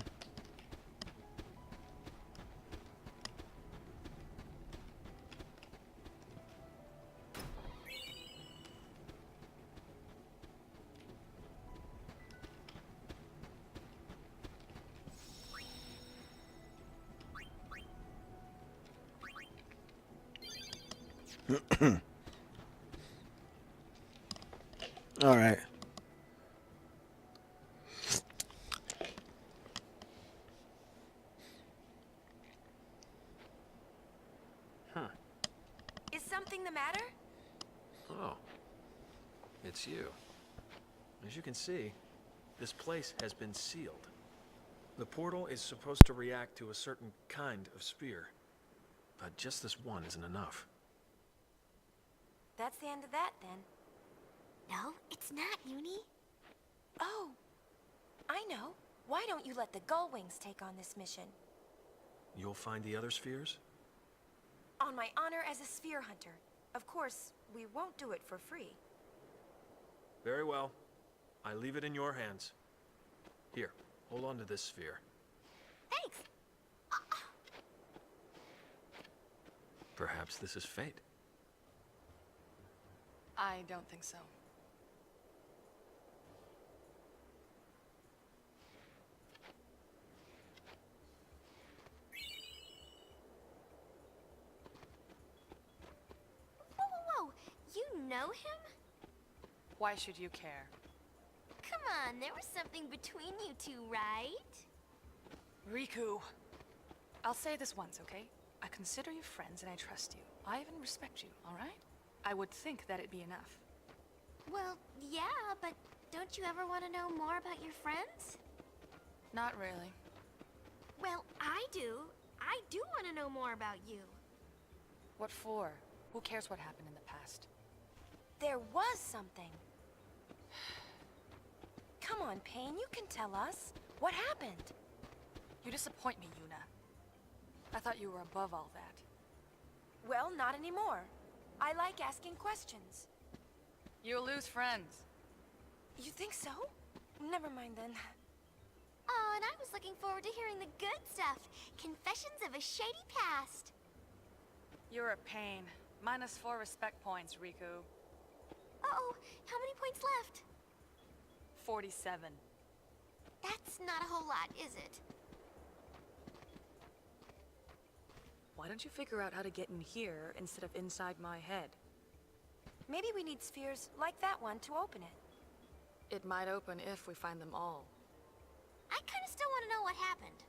All right. Is something the matter? Oh. It's you. As you can see, this place has been sealed. The portal is supposed to react to a certain kind of spear. But just this one isn't enough. That's the end of that, then. No, it's not, Uni. Oh, I know. Why don't you let the Gullwings take on this mission? You'll find the other spheres? On my honor as a sphere hunter. Of course, we won't do it for free. Very well. I leave it in your hands. Here, hold on to this sphere. Thanks. Perhaps this is fate. I don't think so. Whoa, whoa, whoa. You know him? Why should you care? Come on, there was something between you two, right? Riku. I'll say this once, okay? I consider you friends and I trust you. I even respect you, alright? I would think that'd be enough. Well, yeah, but don't you ever want to know more about your friends? Not really. Well, I do. I do want to know more about you. What for? Who cares what happened in the past? There was something. Come on, Pain, you can tell us. What happened? You disappoint me, Yuna. I thought you were above all that. Well, not anymore. I like asking questions. You'll lose friends. You think so? Never mind then. Oh, and I was looking forward to hearing the good stuff. Confessions of a shady past. You're a pain. -4 respect points, Riku. Uh-oh, how many points left? 47. That's not a whole lot, is it? Why don't you figure out how to get in here instead of inside my head? Maybe we need spheres like that one to open it. It might open if we find them all. I kind of still want to know what happened.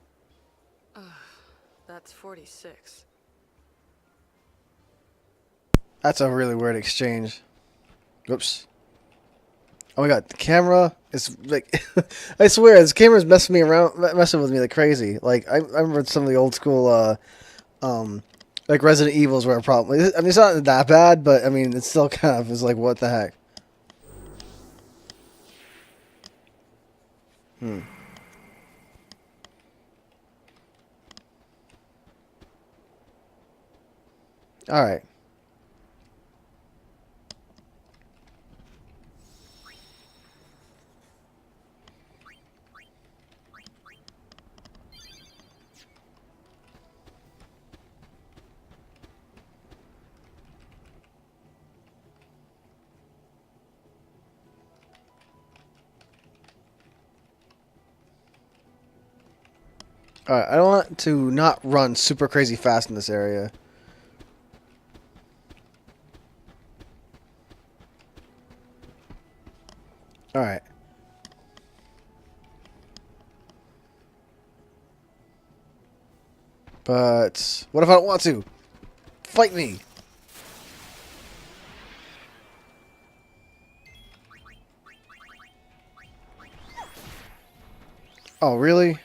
That's 46. That's a really weird exchange. Whoops. Oh my god, the camera is like I swear this camera's messing me around, messing with me like crazy. Like I remember some of the old school like Resident Evils were a problem. I mean, it's not that bad, but I mean, it still kind of is like, what the heck? All right. Alright, I don't want to not run super crazy fast in this area. Alright. But what if I don't want to? Fight me! Oh, really?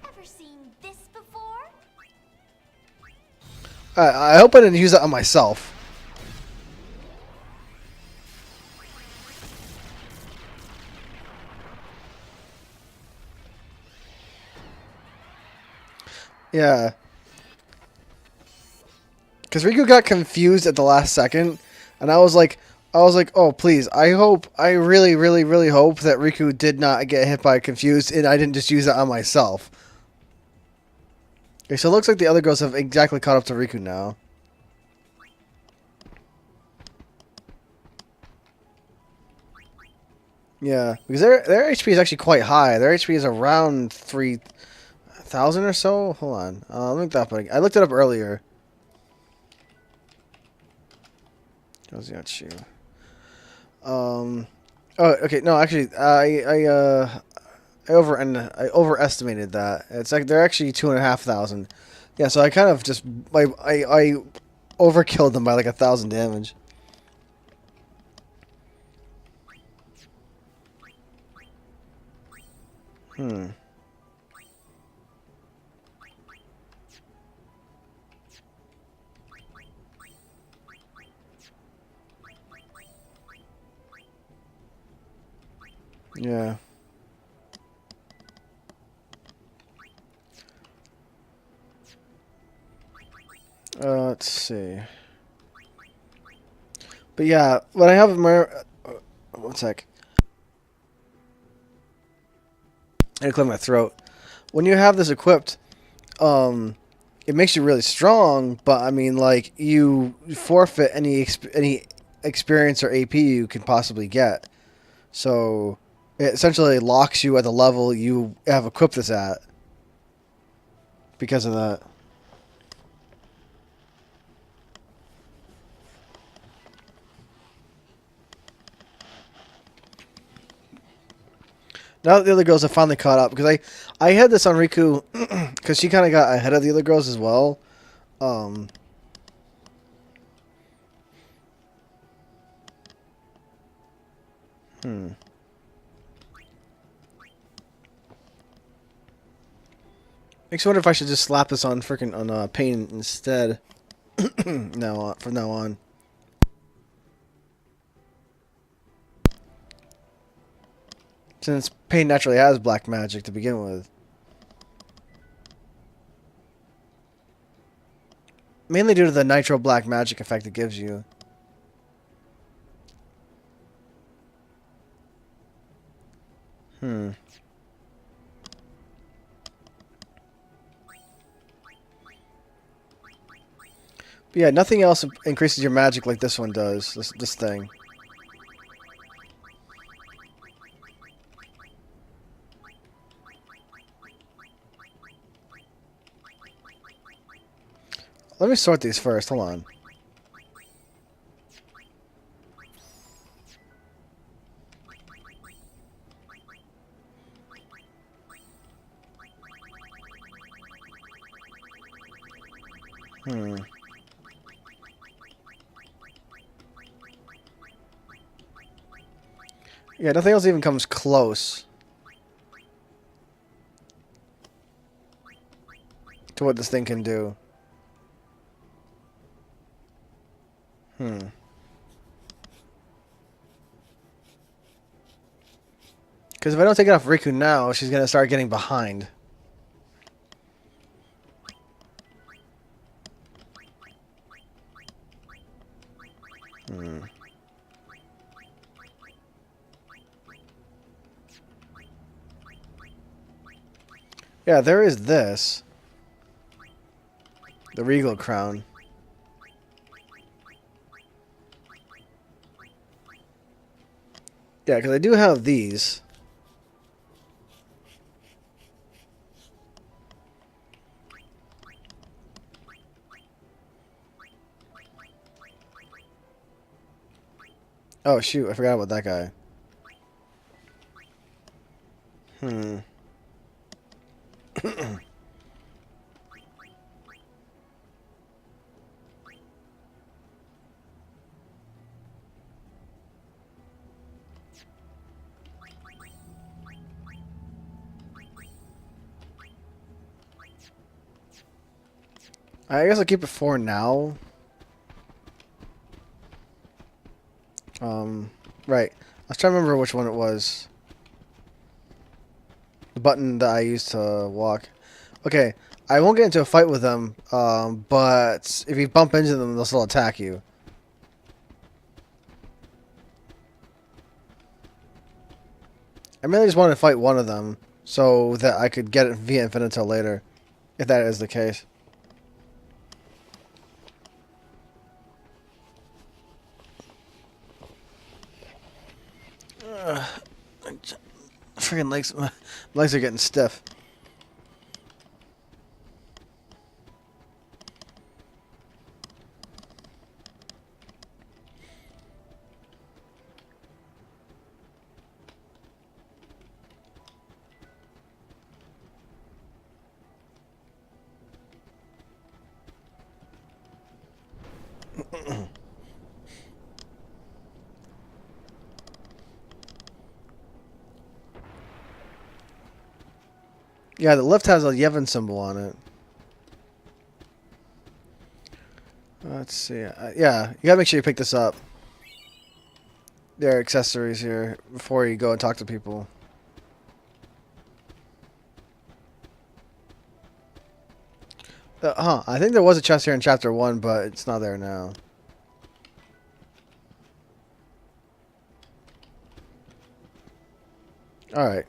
Ever seen this before? I hope I didn't use that on myself. Yeah. Because Riku got confused at the last second, and I was like, oh please, I really, really, really hope that Riku did not get hit by confused, and I didn't just use that on myself. Okay, so it looks like the other girls have exactly caught up to Riku now. Yeah, because their HP is actually quite high. Their HP is around 3,000 or so. Hold on, let me look that up. I looked it up earlier. How's the X-2? Oh, okay. No, actually, I overestimated that. It's like they're actually 2,500. Yeah, so I kind of just I overkilled them by like 1,000 damage. Hmm. Yeah. Let's see. But yeah, what I have in my... one sec. I had to clear my throat. When you have this equipped, it makes you really strong, but I mean, like, you forfeit any experience or AP you can possibly get. So, it essentially locks you at the level you have equipped this at. Because of that. Now that the other girls have finally caught up, because I had this on Riku, because she kind of got ahead of the other girls as well. Makes me wonder if I should just slap this on freaking on Pain instead. No, from now on. Since Pain naturally has black magic to begin with. Mainly due to the nitro black magic effect it gives you. But yeah, nothing else increases your magic like this one does. This thing. Let me sort these first. Hold on. Yeah, nothing else even comes close to what this thing can do. Because if I don't take it off Riku now, she's going to start getting behind. Yeah, there is this. The Regal Crown. Yeah, because I do have these. Oh shoot, I forgot about that guy. Hmm. I guess I'll keep it for now. Right. I was trying to remember which one it was. The button that I used to walk. Okay, I won't get into a fight with them, but if you bump into them, they'll still attack you. I mainly just wanted to fight one of them, so that I could get it via Infinito later, if that is the case. Freaking legs, my legs are getting stiff. Yeah, the lift has a Yevon symbol on it. Let's see. Yeah, you gotta make sure you pick this up. There are accessories here before you go and talk to people. I think there was a chest here in Chapter 1, but it's not there now. Alright.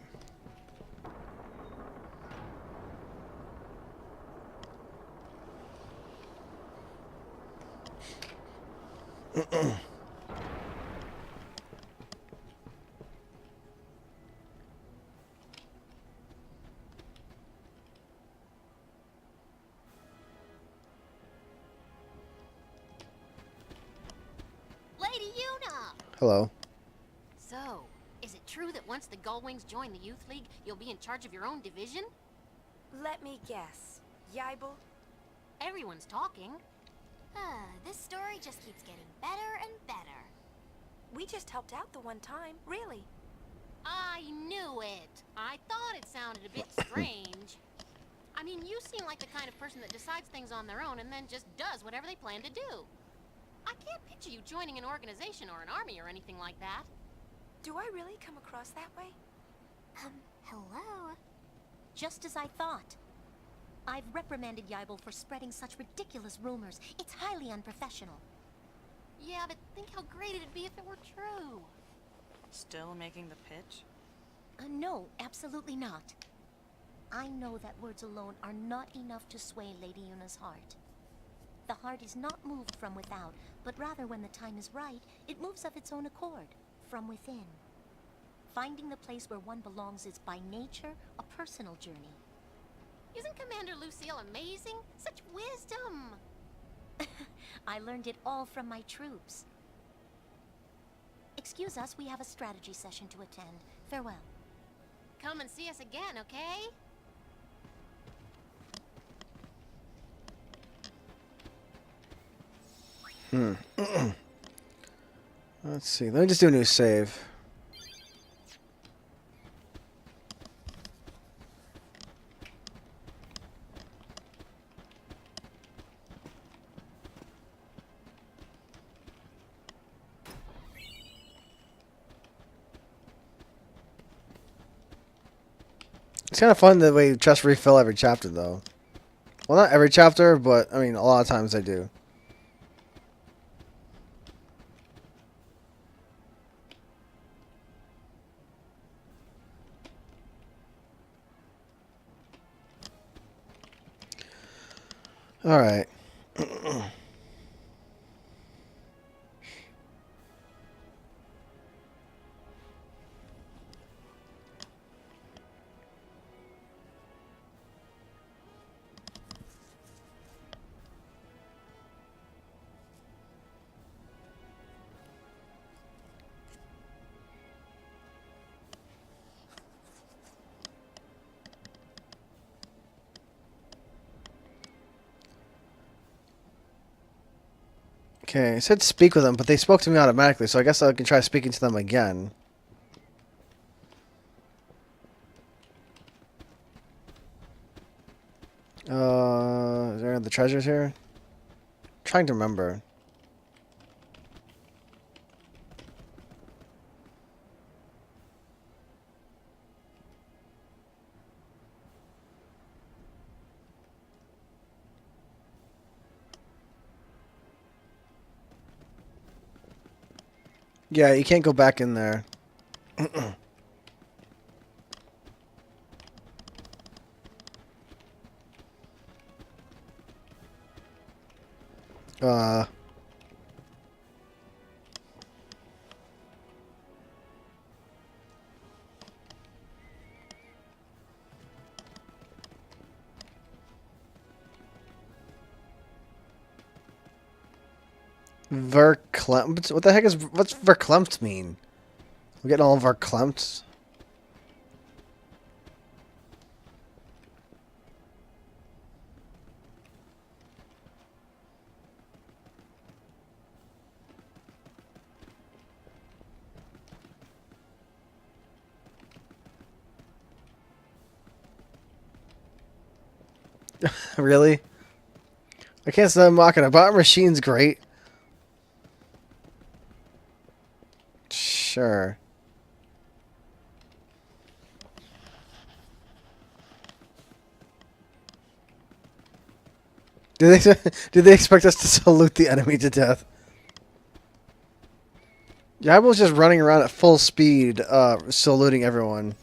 Lady Una! Hello. So, is it true that once the Gullwings join the Youth League, you'll be in charge of your own division? Let me guess. Yibel? Everyone's talking. This story just keeps getting better and better. We just helped out the one time, really. I knew it. I thought it sounded a bit strange. I mean, you seem like the kind of person that decides things on their own and then just does whatever they plan to do. I can't picture you joining an organization or an army or anything like that. Do I really come across that way? Hello? Just as I thought. I've reprimanded Yibel for spreading such ridiculous rumors. It's highly unprofessional. Yeah, but think how great it'd be if it were true. Still making the pitch? No, absolutely not. I know that words alone are not enough to sway Lady Yuna's heart. The heart is not moved from without, but rather when the time is right, it moves of its own accord, from within. Finding the place where one belongs is by nature a personal journey. Isn't Commander Lucille amazing? Such wisdom! I learned it all from my troops. Excuse us, we have a strategy session to attend. Farewell. Come and see us again, okay? Let's see. Let me just do a new save. It's kind of fun that we just refill every chapter, though. Well, not every chapter, but, I mean, a lot of times I do. Alright. Okay, it said speak with them, but they spoke to me automatically, so I guess I can try speaking to them again. Is there any other treasures here? Trying to remember. Yeah, you can't go back in there. uh... Verklempt? What the heck what's verklempt mean? We're getting all verklempt. Really? I can't say I'm mocking it. Bot machine's great. Sure. Do they expect us to salute the enemy to death? Yeah, I was just running around at full speed, saluting everyone.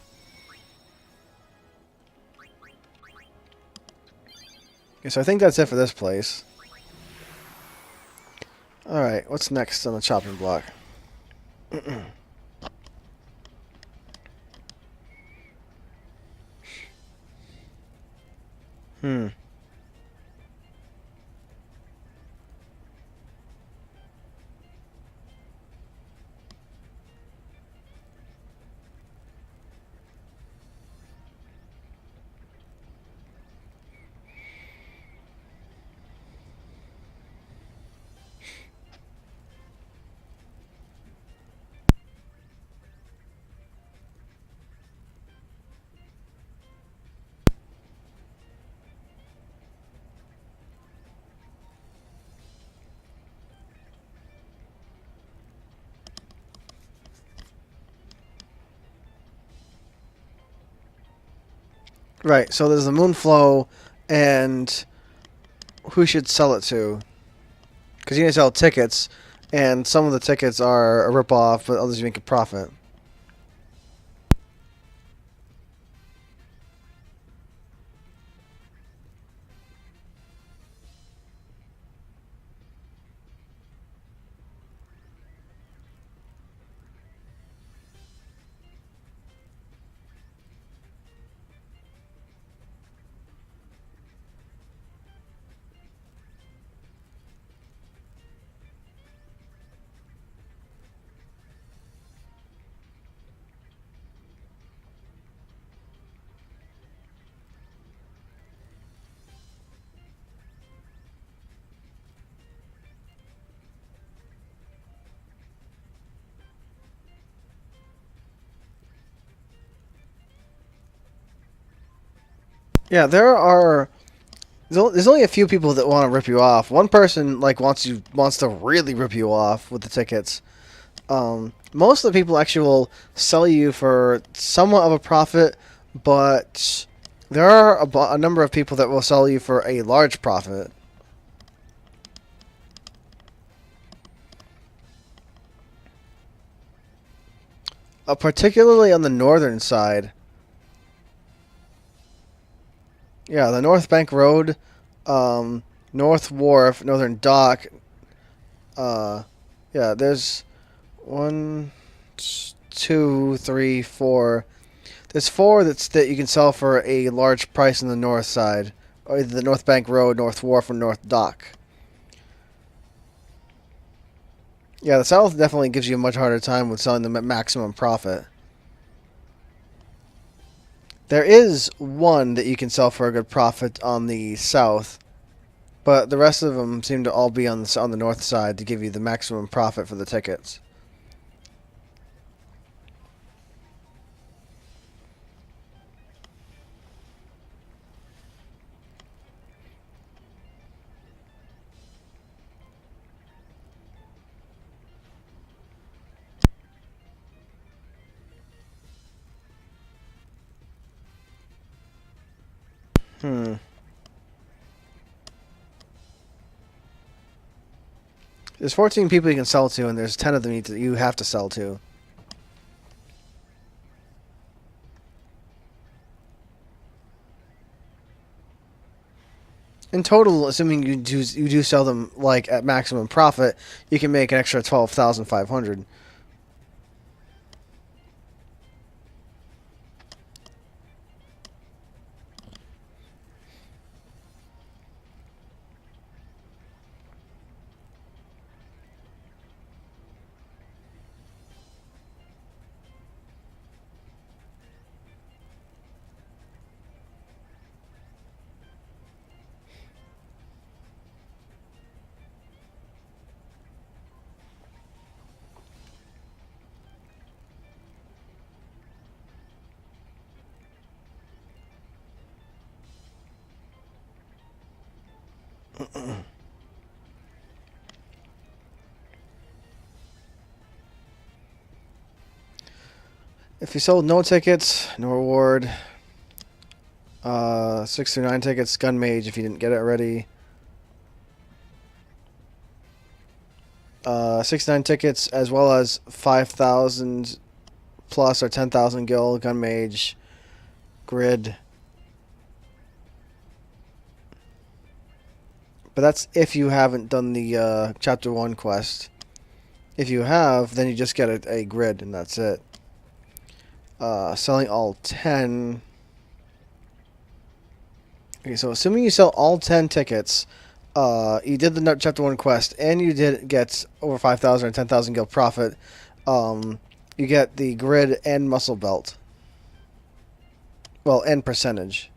Okay, so I think that's it for this place. Alright, what's next on the chopping block? Hmm. Right, so there's the Moonflow, and who should sell it to? Because you need to sell tickets, and some of the tickets are a rip-off, but others you make a profit. Yeah, there's only a few people that want to rip you off. One person wants to really rip you off with the tickets. Most of the people actually will sell you for somewhat of a profit, but there are a number of people that will sell you for a large profit. Particularly on the northern side. Yeah, the North Bank Road, North Wharf, Northern Dock. Yeah, there's 1, 2, 3, 4. There's 4 that you can sell for a large price on the north side, or either the North Bank Road, North Wharf, or North Dock. Yeah, the south definitely gives you a much harder time with selling them at maximum profit. There is one that you can sell for a good profit on the south. But the rest of them seem to all be on the north side to give you the maximum profit for the tickets. There's 14 people you can sell to, and there's 10 of them you have to sell to. In total, assuming you do sell them like at maximum profit, you can make an extra 12,500. If you sold no tickets, no reward. 6 through 9 tickets, gun mage if you didn't get it already. 6 to 9 tickets as well as 5,000 plus or 10,000 gil, gun mage, grid. But that's if you haven't done the chapter 1 quest. If you have, then you just get a grid and that's it. Selling all 10. Okay, so assuming you sell all 10 tickets, you did the chapter 1 quest, and you did get over 5,000 or 10,000 gil profit, you get the grid and muscle belt. Well, and percentage.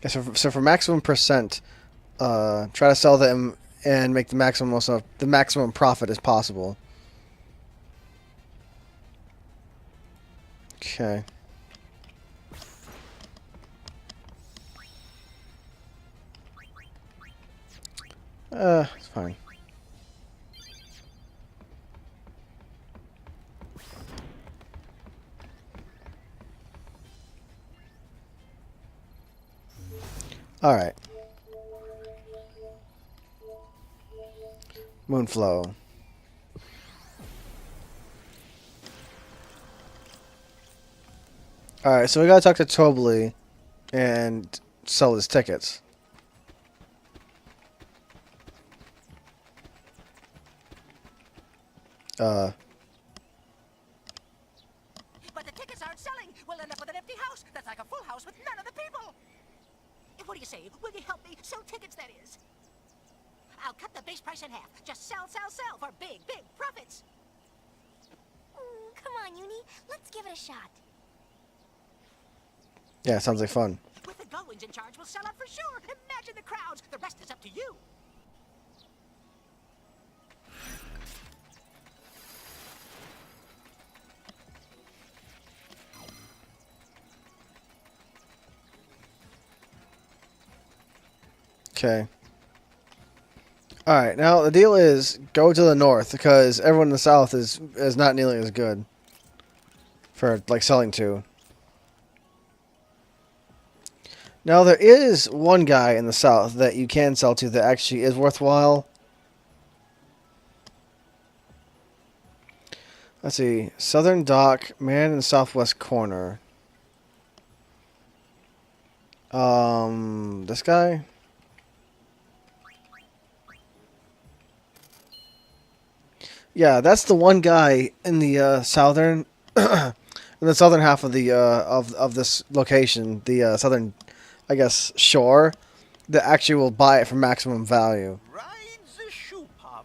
Yeah, so for maximum percent, try to sell them and make the maximum profit as possible. Okay. It's fine. All right. Moonflow. All right, so we gotta talk to Tobley and sell his tickets. But the tickets aren't selling. We'll end up with an empty house. That's like a full house with none of the people. What do you say? Will you help me sell tickets, that is? I'll cut the base price in half. Just sell, sell, sell for big, big profits. Come on, Uni. Let's give it a shot. Yeah, sounds like fun. With the Gullwings in charge, we'll sell out for sure. Imagine the crowds. The rest is up to you. Okay. Alright, now the deal is go to the north because everyone in the south is not nearly as good for like selling to. Now there is one guy in the south that you can sell to that actually is worthwhile. Let's see. Southern Dock, man in the southwest corner. This guy? Yeah, that's the one guy in the southern, in the southern half of the of this location, the southern, I guess, shore, that actually will buy it for maximum value. Rides a shoe puff.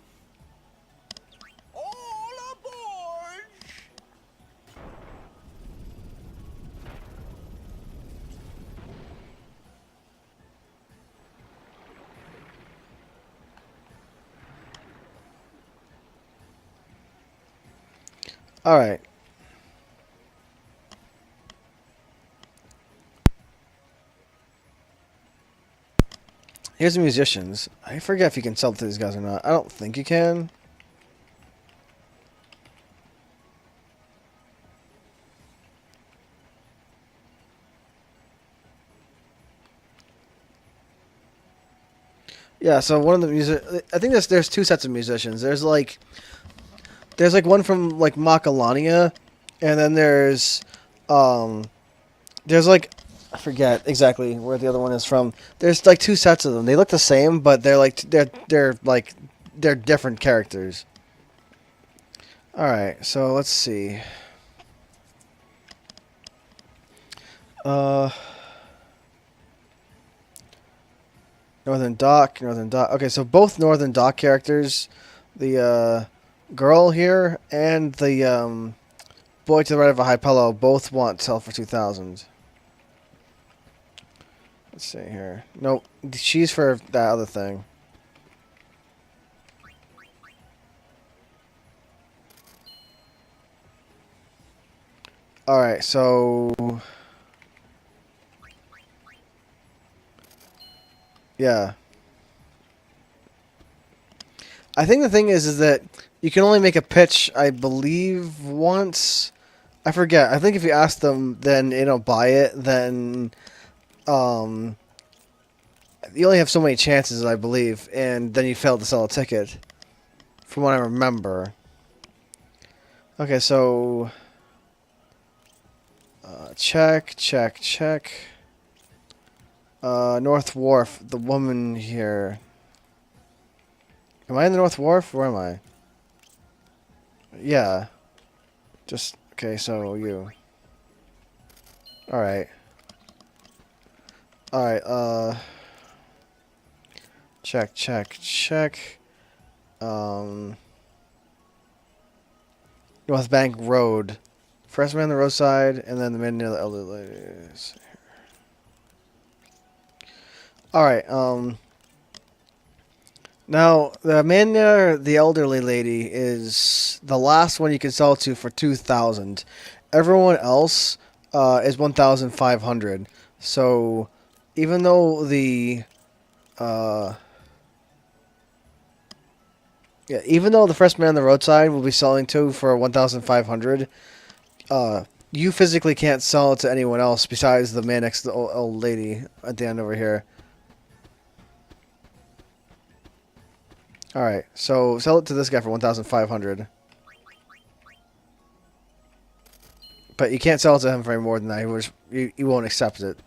All right. Here's the musicians. I forget if you can sell to these guys or not. I don't think you can. Yeah, so one of the music, I think there's two sets of musicians. There's like one from like Macalania, and then there's like, I forget exactly where the other one is from. There's like two sets of them. They look the same, but they're different characters. All right, so let's see. Uh, Northern Dock, Northern Dock. Okay, so both Northern Dock characters, the girl here and the boy to the right of a high pillow, both want sell for 2,000. Let's see here. Nope, she's for that other thing. All right, so yeah. I think the thing is that you can only make a pitch, I believe, once. I forget. I think if you ask them, then they don't buy it. Then, you only have so many chances, I believe, and then you fail to sell a ticket, from what I remember. Okay, so check. North Wharf. The woman here. Am I in the North Wharf? Where am I? Yeah. Just okay. So you. All right. All right. Check. North Bank Road. First man on the roadside, and then the man near the elder ladies. All right. Now the man near the elderly lady is the last one you can sell to for 2,000. Everyone else is 1,500. So even though even though the first man on the roadside will be selling to for 1,500, you physically can't sell it to anyone else besides the man next to the old lady at the end over here. All right, so sell it to this guy for 1,500. But you can't sell it to him for any more than that. He won't accept it.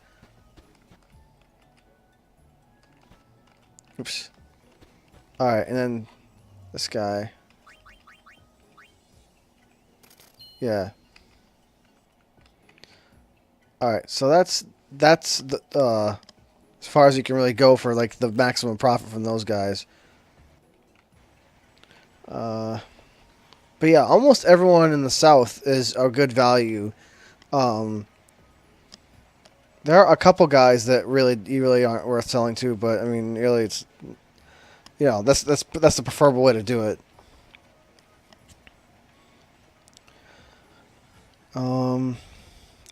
Oops. All right, and then this guy. Yeah. All right, so that's the as far as you can really go for like the maximum profit from those guys. But yeah, almost everyone in the South is a good value. There are a couple guys that you really aren't worth selling to, but I mean, really, it's that's the preferable way to do it.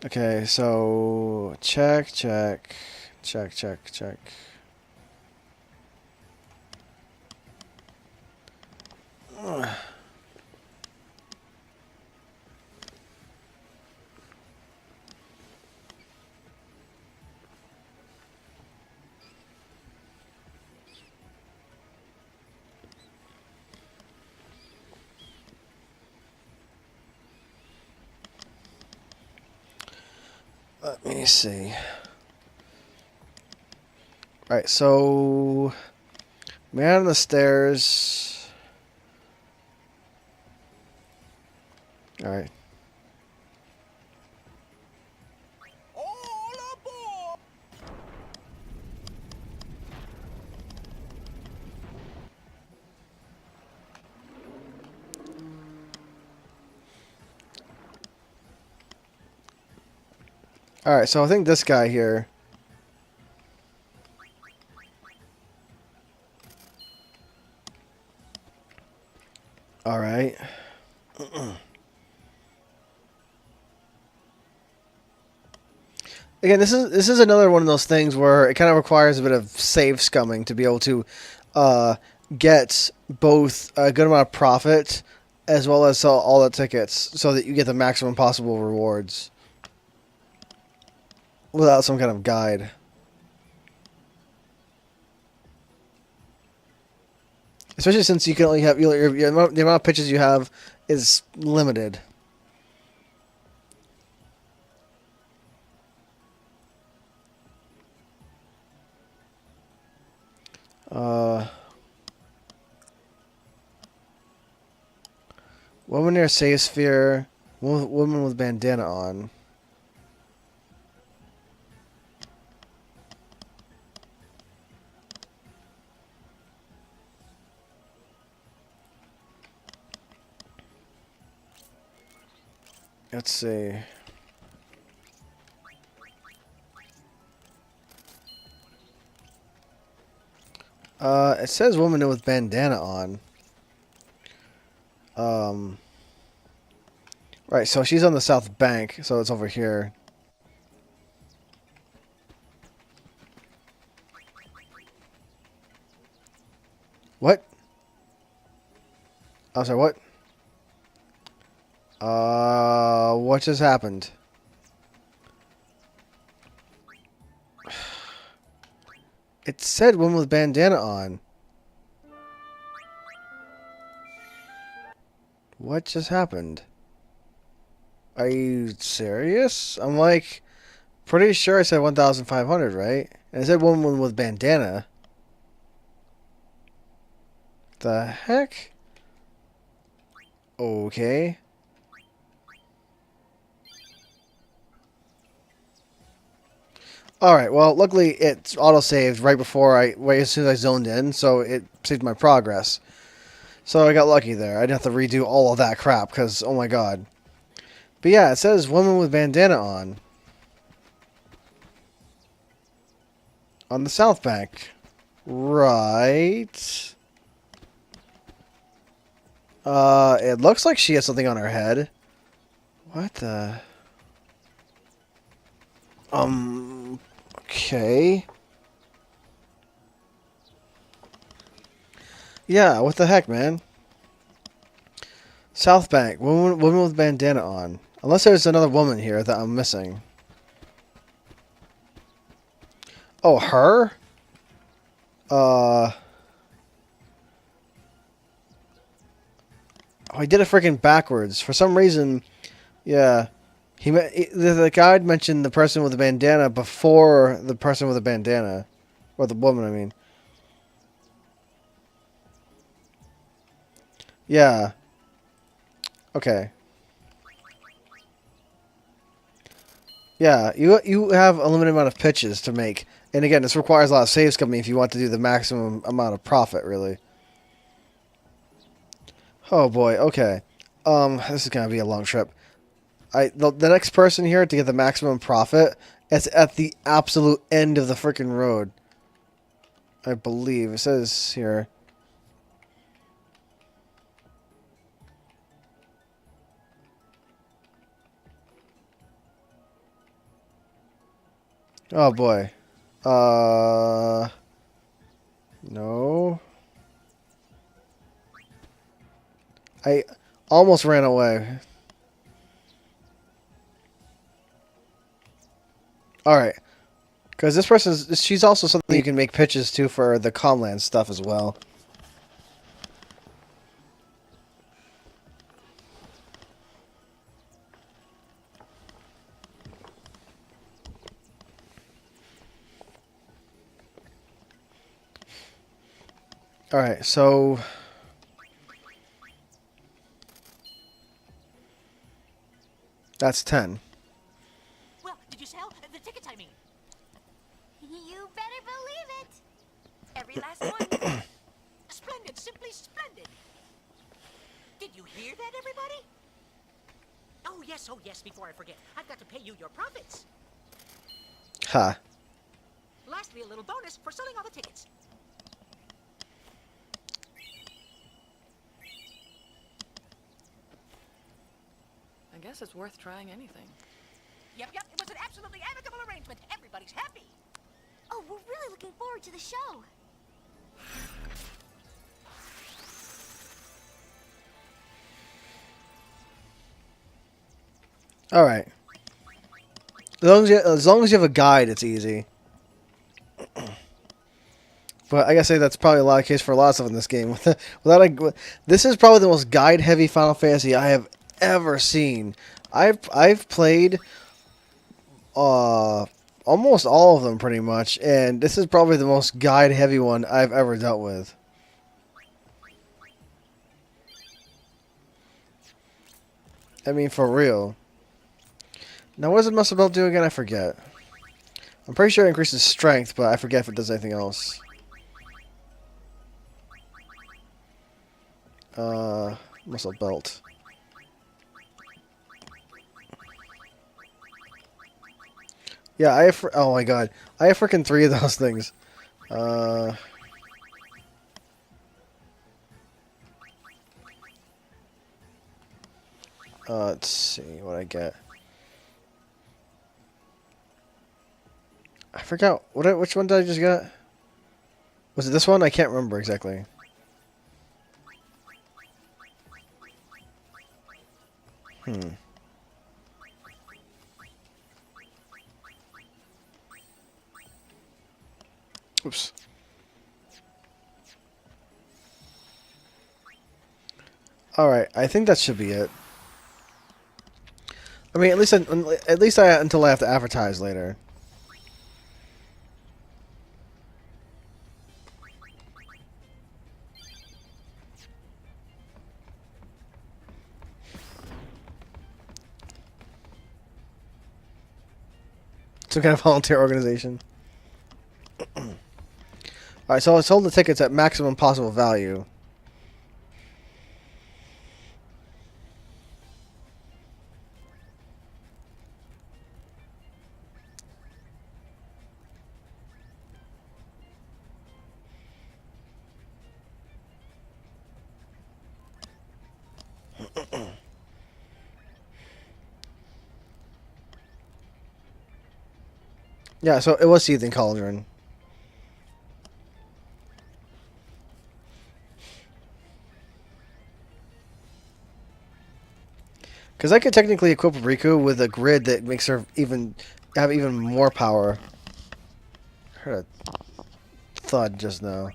Okay, so check. Let me see. Alright, so man on the stairs. Alright. Alright, so I think this guy here. Alright. Again, this is another one of those things where it kind of requires a bit of save scumming to be able to uh, get both a good amount of profit as well as sell all the tickets so that you get the maximum possible rewards without some kind of guide. Especially since you can only have the amount of pitches you have is limited. Woman near Safe Sphere. Woman with bandana on. Let's see. It says woman with bandana on. Right, so she's on the south bank, so it's over here. What? I'm sorry, what? What just happened? It said woman with bandana on. What just happened? Are you serious? I'm like, pretty sure I said 1,500, right? And it said woman with bandana. The heck? Okay. Alright, well, luckily it's auto-saved right as soon as I zoned in, so it saved my progress. So I got lucky there. I didn't have to redo all of that crap, because, oh my god. But yeah, it says woman with bandana on. On the south bank. Right. It looks like she has something on her head. What the... Okay. Yeah, what the heck, man? South Bank. Woman with bandana on. Unless there's another woman here that I'm missing. Oh, her? Oh, he did it freaking backwards. For some reason, yeah. The guide mentioned the person with the bandana before the person with the bandana. Or the woman, I mean. Yeah. Okay. Yeah, you have a limited amount of pitches to make. And again, this requires a lot of save scumming if you want to do the maximum amount of profit, really. Oh boy, okay. This is gonna be a long trip. The next person here to get the maximum profit is at the absolute end of the freaking road. I believe it says here. Oh boy. No. I almost ran away. Alright. Because this she's also something you can make pitches to for the Comland stuff as well. Alright, so... That's 10. Well, did you sell? The tickets, I mean. You better believe it. Every last one. Splendid, simply splendid. Did you hear that, everybody? Oh yes, before I forget. I've got to pay you your profits. Ha. Lastly, a little bonus for selling all the tickets. I guess it's worth trying anything. Yep, it was an absolutely amicable arrangement. Everybody's happy. Oh, we're really looking forward to the show. All right. As long as you have a guide, it's easy. But I gotta say that's probably a lot of case for a lot of stuff in this game. This is probably the most guide-heavy Final Fantasy I have ever seen. I've played almost all of them pretty much, and this is probably the most guide-heavy one I've ever dealt with. I mean, for real. Now, what does the muscle belt do again? I forget. I'm pretty sure it increases strength, but I forget if it does anything else. Muscle belt. Yeah, I have... Oh my god. I have freaking 3 of those things. Let's see what I get. I forgot which one did I just get? Was it this one? I can't remember exactly. Oops. All right, I think that should be it. I mean, at least until I have to advertise later. Some kind of volunteer organization. Alright, so I sold the tickets at maximum possible value. Yeah, so it was Seething Cauldron. Because I could technically equip Riku with a grid that makes her have even more power. Heard a thud just now.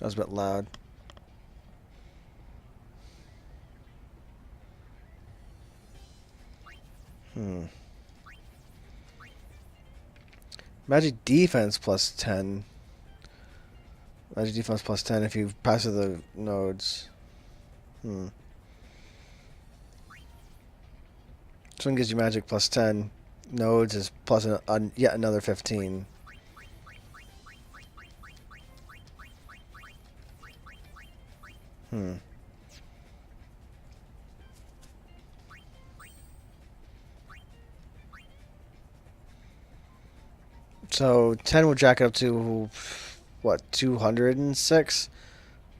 That was a bit loud. Magic defense plus 10. Magic defense plus 10 if you pass through the nodes. This one gives you magic plus 10. Nodes is plus yet another 15. So 10 will jack it up to, what, 206?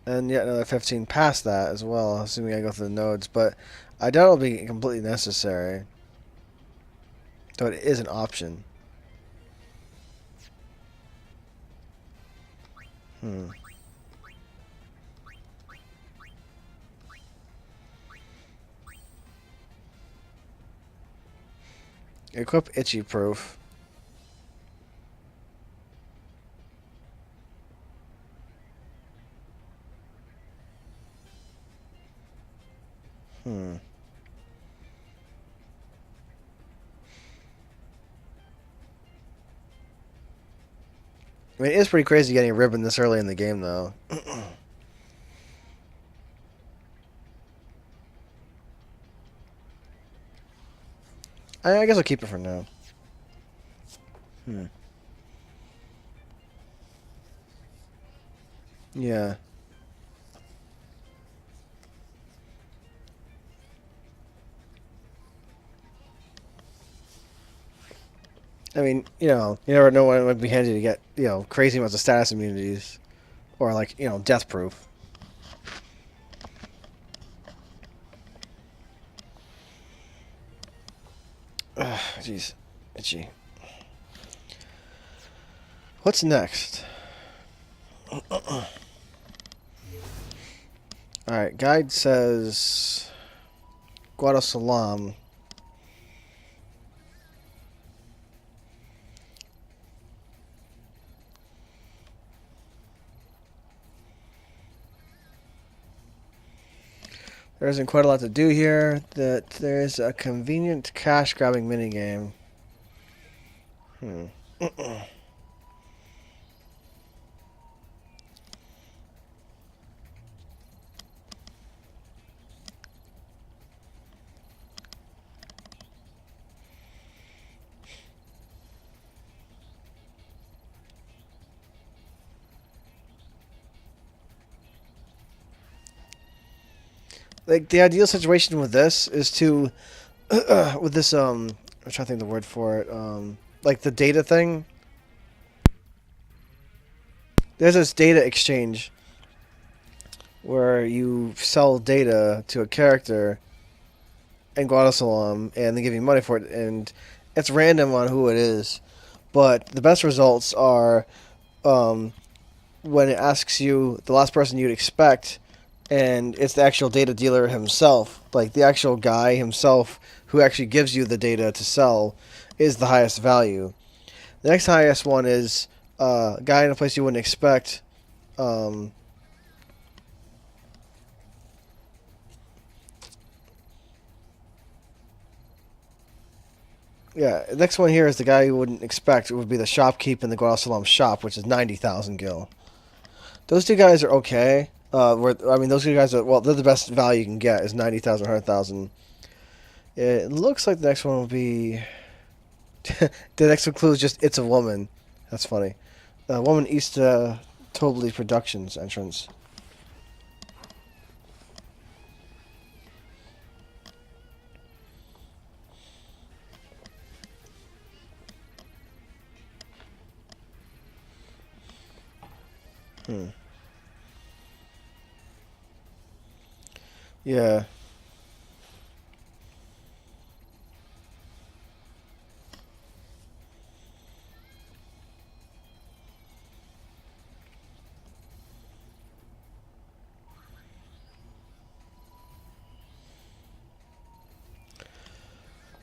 And yet another 15 past that as well, assuming I go through the nodes. But I doubt it'll be completely necessary. Though it is an option. Equip Itchy Proof. I mean, it is pretty crazy getting a ribbon this early in the game, though. I guess I'll keep it for now. Yeah. I mean, you never know when it would be handy to get, crazy amounts of status immunities. Or, like, death proof. Jeez. Itchy. What's next? Alright, guide says Guadasalam. There isn't quite a lot to do here. That there's a convenient cash grabbing minigame. Like, the ideal situation with this is to with this I'm trying to think of the word for it, like the data thing. There's this data exchange where you sell data to a character in Guadasalam and they give you money for it, and it's random on who it is, but the best results are when it asks you the last person you'd expect, and it's the actual data dealer himself, like the actual guy himself who actually gives you the data to sell is the highest value. The next highest one is a guy in a place you wouldn't expect. Yeah, the next one here is the guy you wouldn't expect. It would be the shopkeep in the Guadasalam shop, which is 90,000 gil. Those two guys are okay. Those two guys are, well, they're the best value you can get is 90,000, 100,000. It looks like the next one will be... the next one clue is just, it's a woman. That's funny. Woman East Tobley Productions entrance. Yeah.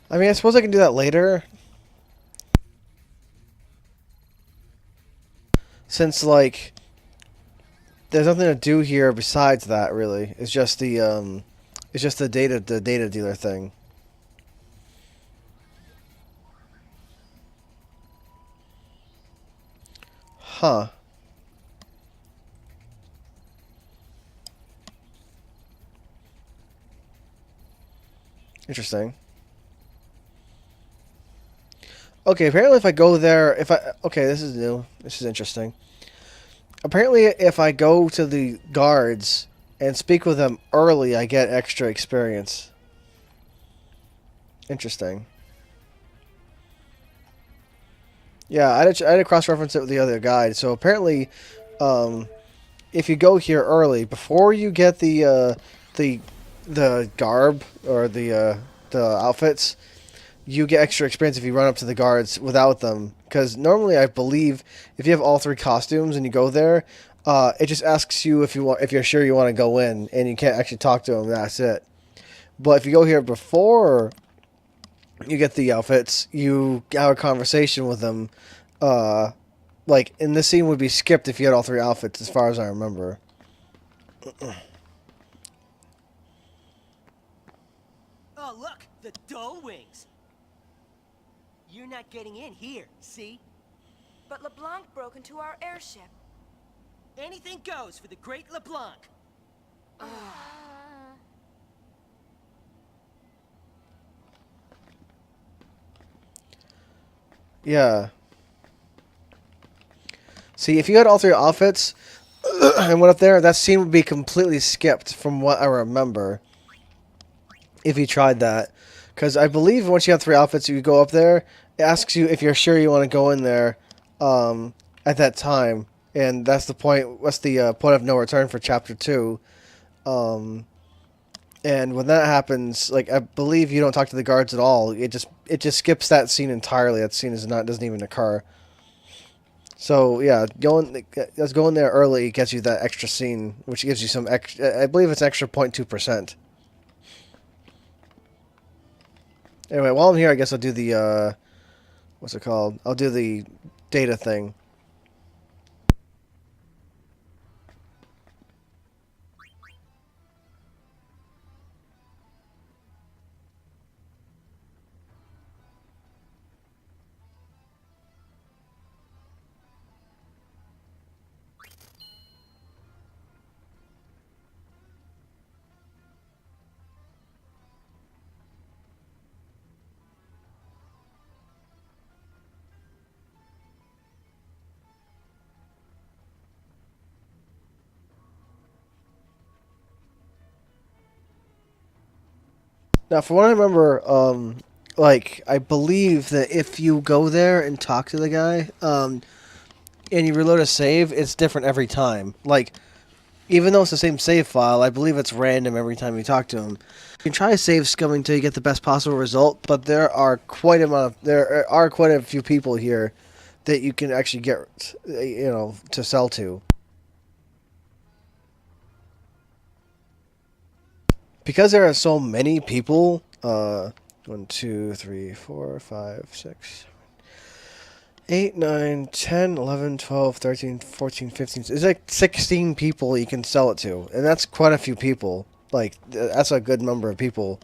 I mean, I suppose I can do that later. Since, like, there's nothing to do here besides that, really. It's just the data dealer thing. Huh. Interesting. Okay, apparently if I go there, okay, this is new. This is interesting. Apparently if I go to the guards and speak with them early, I get extra experience. Interesting. Yeah, I had to cross-reference it with the other guide. So apparently, if you go here early, before you get the garb or the outfits, you get extra experience if you run up to the guards without them. Because normally, I believe if you have all three costumes and you go there, it just asks you if you're sure you want to go in, and you can't actually talk to them. That's it. But if you go here before you get the outfits, you have a conversation with them. Like, in this scene would be skipped if you had all three outfits, as far as I remember. Oh, look! The dough wings! You're not getting in here, see? But LeBlanc broke into our airship. Anything goes for the great LeBlanc! Yeah. See, if you had all three outfits and went up there, that scene would be completely skipped from what I remember. If you tried that. Because I believe once you have three outfits, you go up there, it asks you if you're sure you want to go in there at that time. And that's the point. What's the point of no return for Chapter 2? And when that happens, like I believe you don't talk to the guards at all. It just skips that scene entirely. That scene doesn't even occur. So yeah, going there early gets you that extra scene, which gives you some extra. I believe it's extra 0.2%. Anyway, while I'm here, I guess I'll do the what's it called? I'll do the data thing. Now, from what I remember, like I believe that if you go there and talk to the guy, and you reload a save, it's different every time. Like, even though it's the same save file, I believe it's random every time you talk to him. You can try save scumming until you get the best possible result, but there are quite a few people here that you can actually get, to sell to. Because there are so many people, 1, 2, 3, 4, 5, 6, 8, 9, 10, 11, 12, 13, 14, 15. It's like 16 people you can sell it to. And that's quite a few people. Like, that's a good number of people.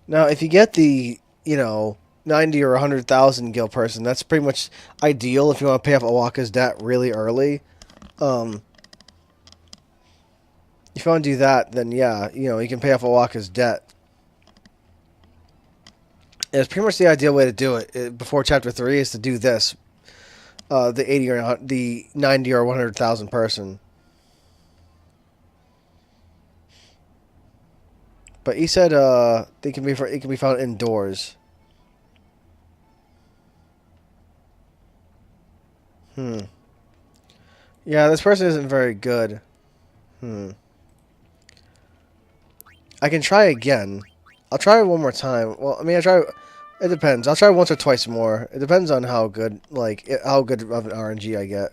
Now, if you get the, 90 or 100,000 gil person, that's pretty much ideal if you want to pay off Awaka's debt really early. If you want to do that, then yeah, you can pay off Awaka's debt. And it's pretty much the ideal way to do it before Chapter 3 is to do this. The 90 or 100,000 person. But he said it can be found indoors. Yeah, this person isn't very good. I can try again. I'll try it one more time. Well, I mean, it depends. I'll try once or twice more. It depends on how good, how good of an RNG I get.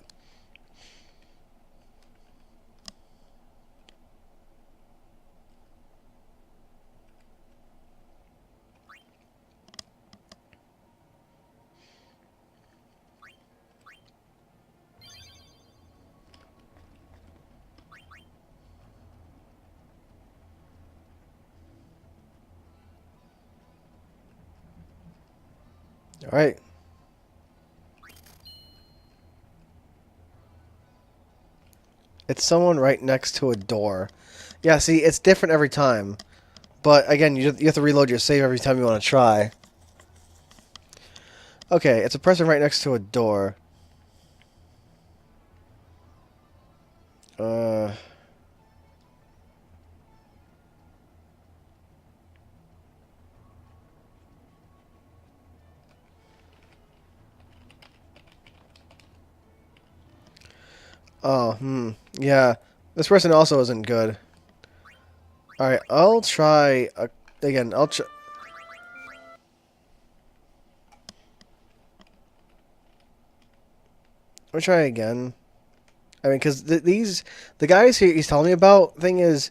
All right. It's someone right next to a door. Yeah, see, it's different every time. But again, you have to reload your save every time you want to try. Okay, it's a person right next to a door. Yeah. This person also isn't good. Alright, I'll try... again, I'll try... I'll try again. I mean, because the guys he's telling me about, thing is,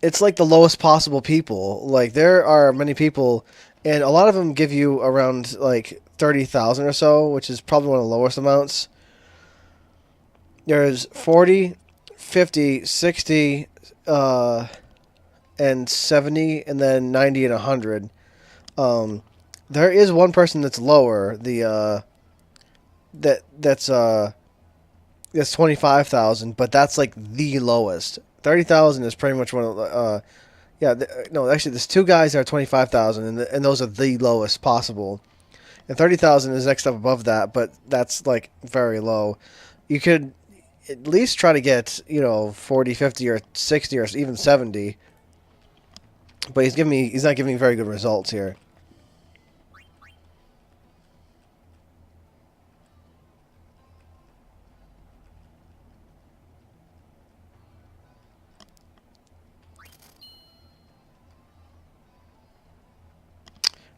it's like the lowest possible people. Like, there are many people, and a lot of them give you around, like, 30,000 or so, which is probably one of the lowest amounts. There's 40, 50, 60, and 70, and then 90 and 100. There is one person that's lower. That's 25,000, but that's like the lowest. 30,000 is pretty much one of the. No, actually, there's two guys that are 25,000, and those are the lowest possible. And 30,000 is next up above that, but that's like very low. You could at least try to get 40, 50, or 60, or even 70. But he's not giving me very good results here.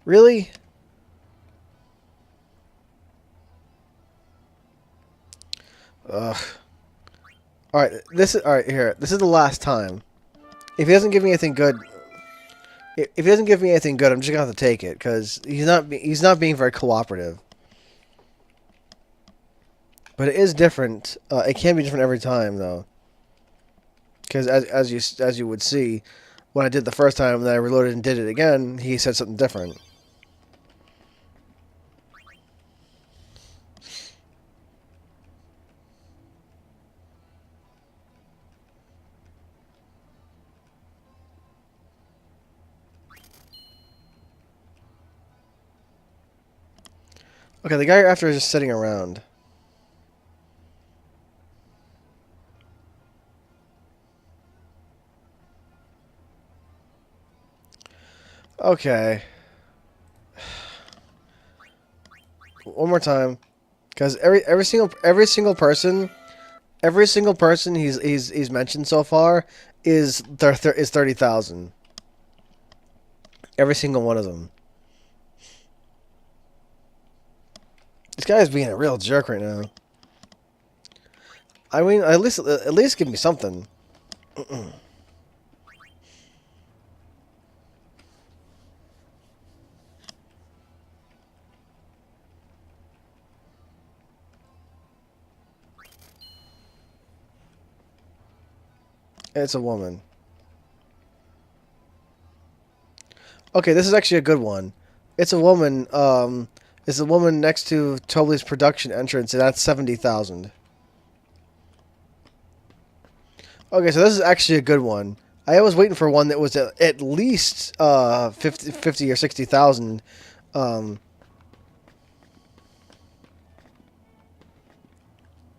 Really? Ugh. Alright, alright, here. This is the last time. If he doesn't give me anything good, if he doesn't give me anything good, I'm just gonna have to take it because he's not being very cooperative. But it is different. It can be different every time though. Because as you would see, when I did the first time and then I reloaded and did it again, he said something different. Okay, the guy after is just sitting around. Okay. One more time, because every single person he's mentioned so far is 30,000. Every single one of them. This guy is being a real jerk right now. I mean, at least give me something. It's a woman. Okay, this is actually a good one. It's a woman. It's a woman next to Tobley's production entrance, and that's 70,000. Okay, so this is actually a good one. I was waiting for one that was at least 50 or 60,000. All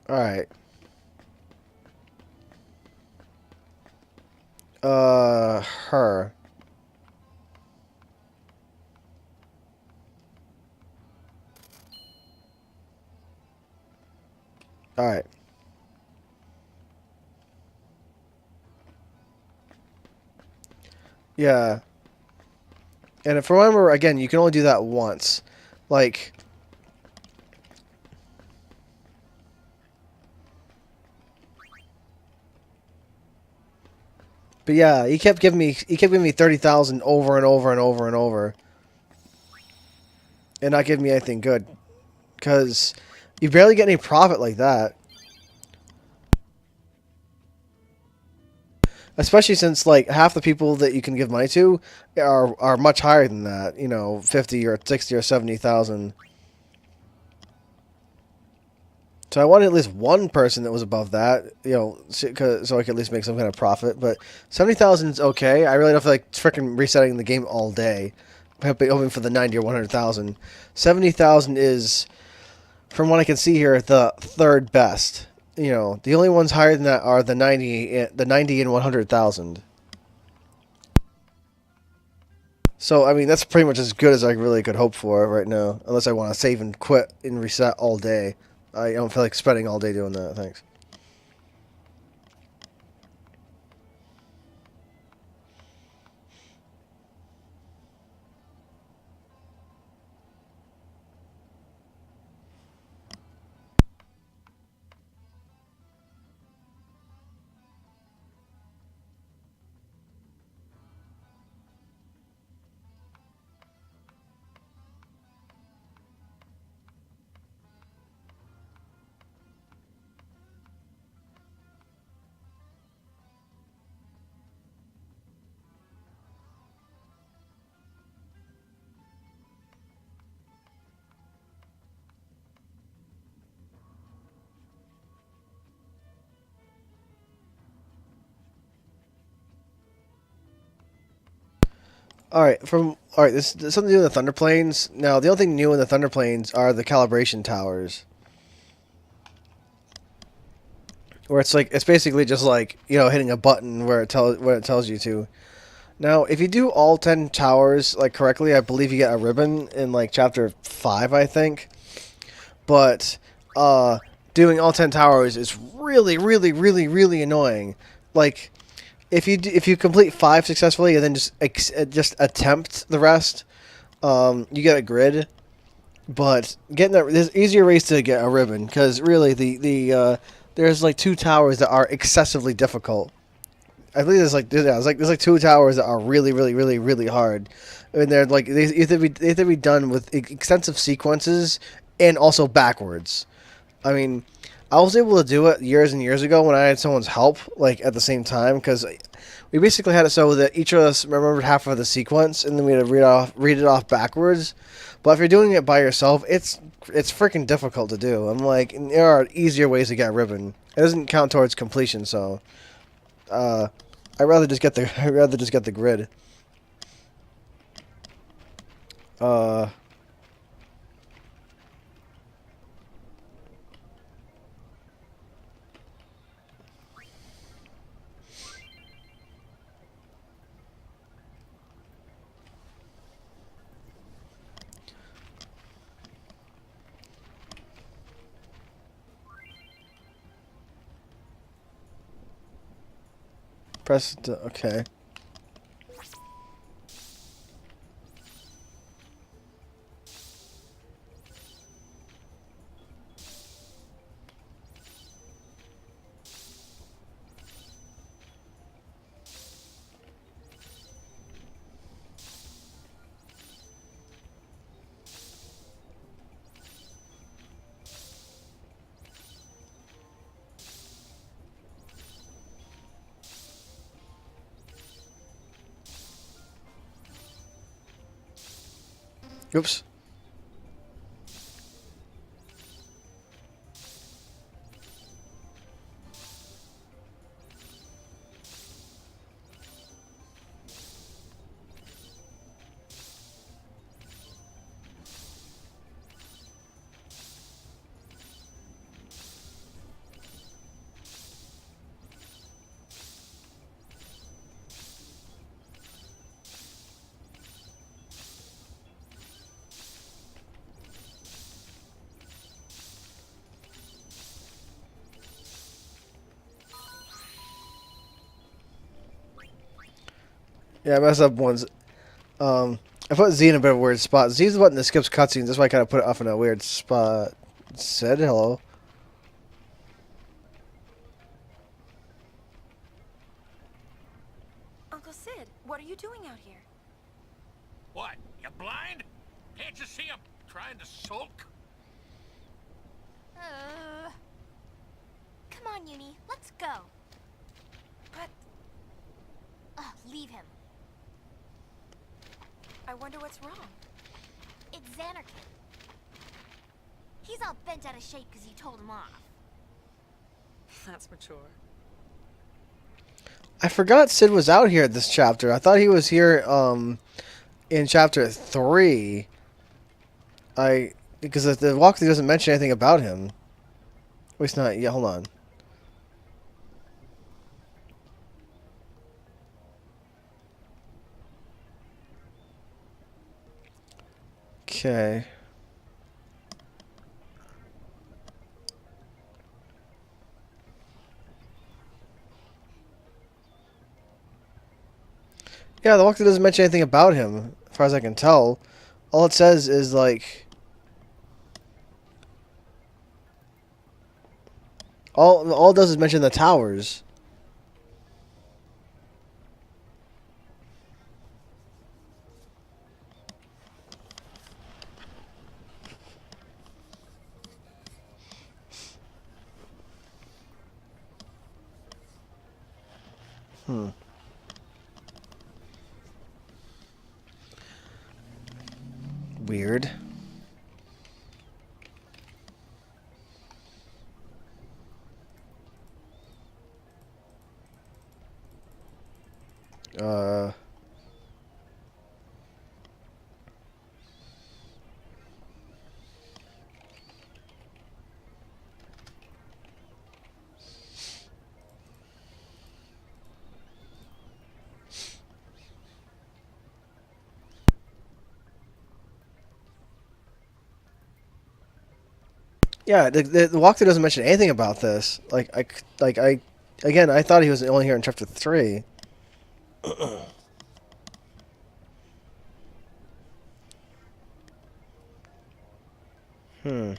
right. Her. All right. Yeah. And if I remember, again, you can only do that once. Like... But yeah, he kept giving me 30,000 over and over and over and over. And not giving me anything good. Because you barely get any profit like that. Especially since, like, half the people that you can give money to are much higher than that. You know, 50 or 60 or 70,000. So I wanted at least one person that was above that, you know, so I could at least make some kind of profit. But 70,000 is okay. I really don't feel like freaking resetting the game all day. Hoping for the 90 or 100,000. 70,000 is, from what I can see here, the third best. You know, the only ones higher than that are the 90 and 100,000. So, I mean, that's pretty much as good as I really could hope for right now. Unless I want to save and quit and reset all day. I don't feel like spending all day doing that. Thanks. Alright, this something to do with the Thunder Plains. Now, the only thing new in the Thunder Plains are the calibration towers. Where it's basically just like, you know, hitting a button where it tells you to. Now, if you do all 10 towers like correctly, I believe you get a ribbon in like chapter 5, I think. But doing all 10 towers is really, really, really, really annoying. Like, if you complete 5 successfully and then just attempt the rest, you get a grid, but getting there's easier ways to get a ribbon because really there's like 2 towers that are excessively difficult. I believe there's like 2 towers that are really really really really hard, and they're like they have to be done with extensive sequences and also backwards. I mean, I was able to do it years and years ago when I had someone's help, like at the same time, because we basically had it so that each of us remembered half of the sequence, and then we had to read it off backwards. But if you're doing it by yourself, it's freaking difficult to do. I'm like, there are easier ways to get a ribbon. It doesn't count towards completion, so uh, I'd rather just get the grid. Uh, okay. Oops. Yeah, I messed up once. I put Z in a bit of a weird spot. Z is the button that skips cutscenes. That's why I kind of put it off in a weird spot. Said hello. Uncle Sid, what are you doing out here? What? You blind? Can't you see I'm trying to sulk? Come on, Uni, let's go. But Leave him. I wonder what's wrong. It's Xanarkin. He's all bent out of shape because you told him off. That's mature. I forgot Sid was out here this chapter. I thought he was here in chapter 3. Because the walkthrough doesn't mention anything about him. Wait, it's not. Yeah, hold on. Okay. Yeah, the walkthrough doesn't mention anything about him, as far as I can tell. All it says is like all it does is mention the towers. Weird. Uh. Yeah, the walkthrough doesn't mention anything about this. Again, I thought he was only here in chapter 3. Hmm.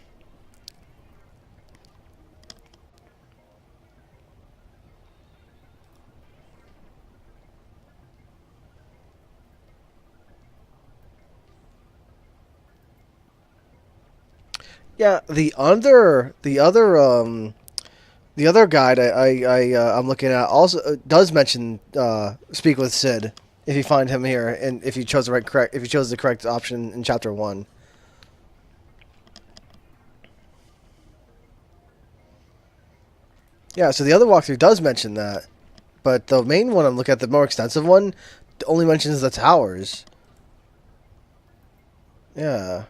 Yeah, the other guide I'm looking at also does mention speak with Sid if you find him here and if you chose the correct option in chapter 1. Yeah, so the other walkthrough does mention that, but the main one I'm looking at, the more extensive one, only mentions the towers. Yeah,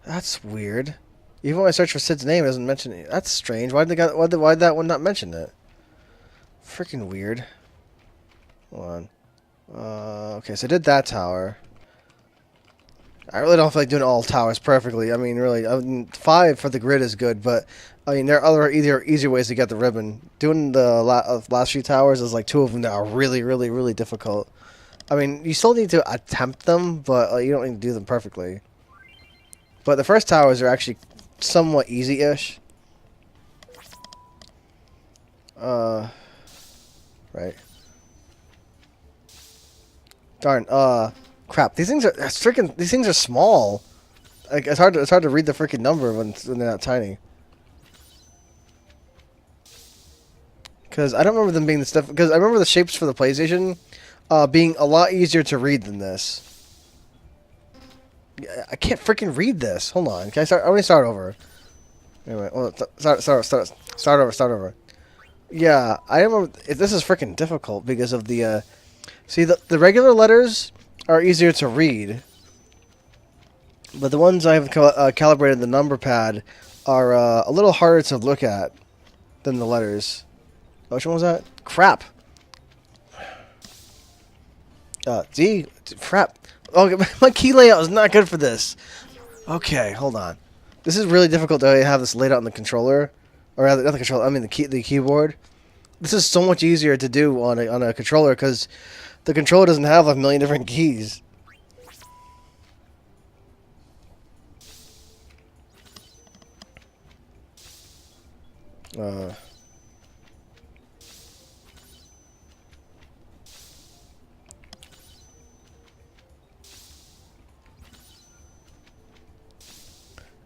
that's weird. Even when I search for Sid's name, it doesn't mention it. That's strange. Why'd that one not mention it? Freaking weird. Hold on. Okay, so I did that tower. I really don't feel like doing all towers perfectly. I mean, really, 5 for the grid is good, but I mean, there are other easier ways to get the ribbon. Doing the last few towers is like 2 of them that are really, really, really difficult. I mean, you still need to attempt them, but you don't need to do them perfectly. But the first towers are actually somewhat easy-ish. Right. Darn. Crap. These things are small. Like it's hard to read the freaking number when they're not tiny. Because I don't remember them being the stuff. Because I remember the shapes for the PlayStation being a lot easier to read than this. I can't freaking read this. Hold on. Can I start? I want to start over. Anyway, start over. Yeah, I remember. This is freaking difficult because of the. See, the regular letters are easier to read, but the ones I have calibrated the number pad are a little harder to look at than the letters. Which one was that? Crap. D. Crap. Okay, my key layout is not good for this. Okay, hold on. This is really difficult to have this laid out on the controller, or rather, not the controller. I mean the keyboard. This is so much easier to do on a controller because the controller doesn't have like a million different keys.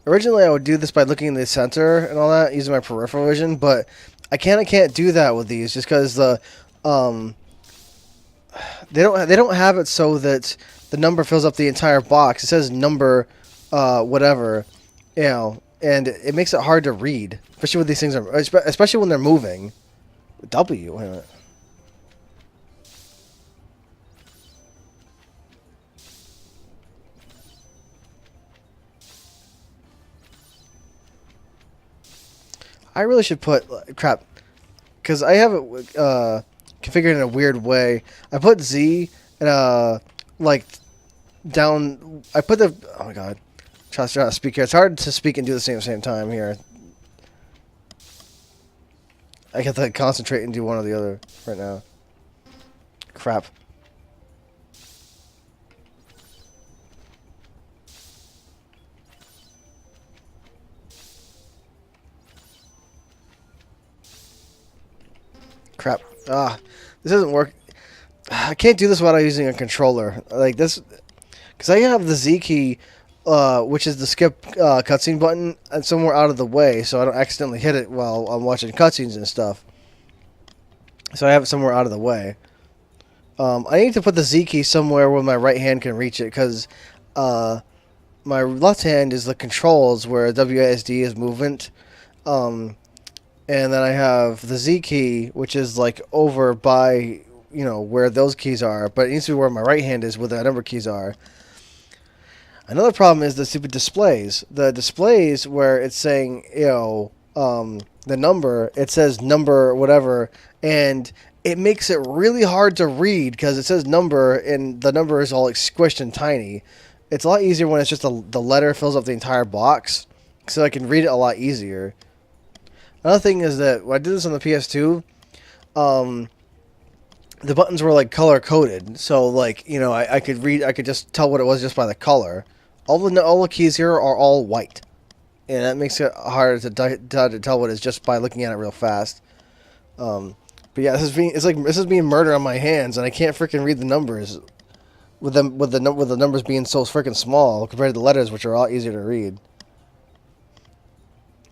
Originally, I would do this by looking in the center and all that, using my peripheral vision, but I can't do that with these just because the they don't have it so that the number fills up the entire box. It says number whatever, and it makes it hard to read, especially when these things are especially when they're moving. W. Wait a minute. I really should put crap because I have it configured in a weird way. I put Z like down. I put the oh my god, try to speak here. It's hard to speak and do the same time here. I have to concentrate and do one or the other right now. Crap. Crap. This doesn't work. I can't do this without using a controller. Like this, because I have the Z key, which is the skip cutscene button, and somewhere out of the way, so I don't accidentally hit it while I'm watching cutscenes and stuff. So I have it somewhere out of the way. I need to put the Z key somewhere where my right hand can reach it, because my left hand is the controls, where WASD is movement. And then I have the Z key, which is like over by, where those keys are. But it needs to be where my right hand is, where the number keys are. Another problem is the stupid displays. The displays where it's saying, the number, it says number whatever. And it makes it really hard to read because it says number and the number is all like squished and tiny. It's a lot easier when it's just the letter fills up the entire box. So I can read it a lot easier. Another thing is that when I did this on the PS2, the buttons were like color coded, so like I could just tell what it was just by the color. all the keys here are all white, and that makes it harder to tell what it is just by looking at it real fast. But yeah, this is being murder on my hands, and I can't freaking read the numbers with the numbers being so freaking small compared to the letters, which are a lot easier to read.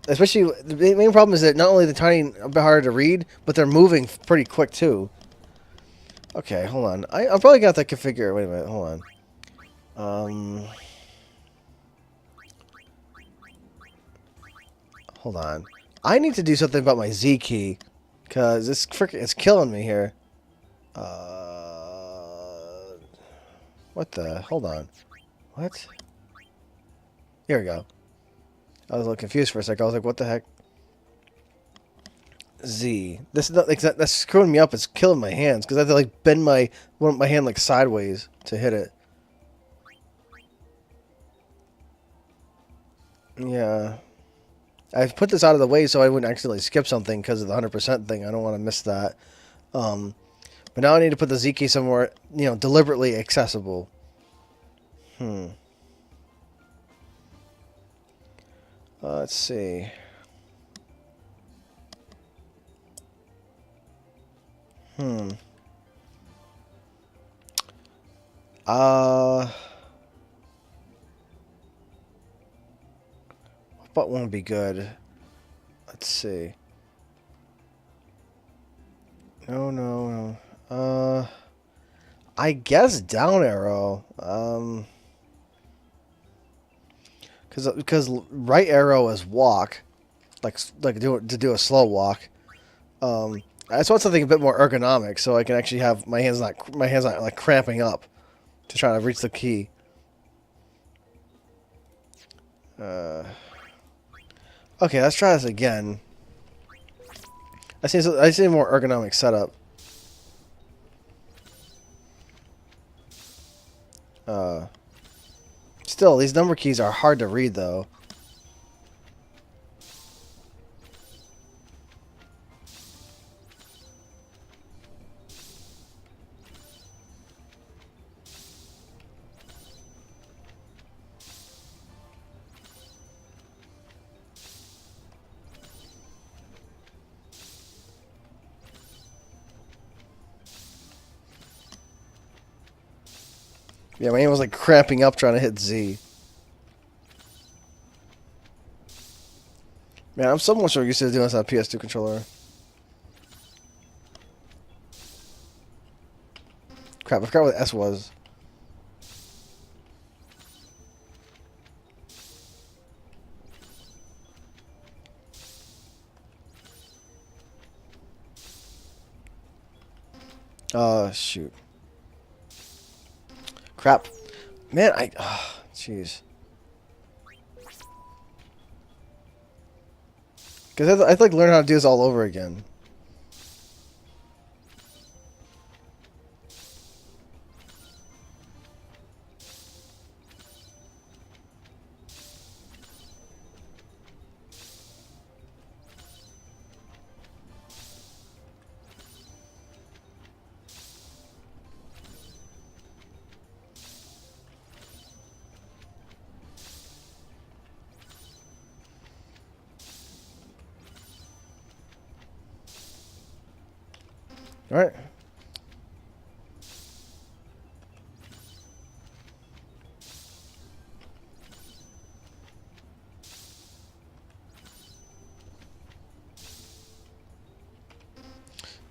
Especially, the main problem is that not only are they tiny a bit harder to read, but they're moving pretty quick too. Okay, hold on. I probably got that configured. Wait a minute, hold on. Hold on. I need to do something about my Z key, cause it's killing me here. What the? Hold on. What? Here we go. I was a little confused for a second. I was like, what the heck? Z. This is not, like, that's screwing me up. It's killing my hands because I have to like bend my hand like sideways to hit it. Yeah. I put this out of the way so I wouldn't accidentally skip something because of the 100% thing. I don't want to miss that. But now I need to put the Z key somewhere, deliberately accessible. Let's see. What won't be good? Let's see. No. I guess down arrow. Because right arrow is walk, like to do a slow walk. I just want something a bit more ergonomic, so I can actually have my hands not like cramping up to try to reach the key. Okay, let's try this again. I see a more ergonomic setup. Still, these number keys are hard to read, though. Yeah, my hand was like cramping up trying to hit Z. Man, I'm so much more used to doing this on a PS2 controller. Crap, I forgot what S was. Shoot. Crap. Man, jeez. Because I'd like learn how to do this all over again. All right.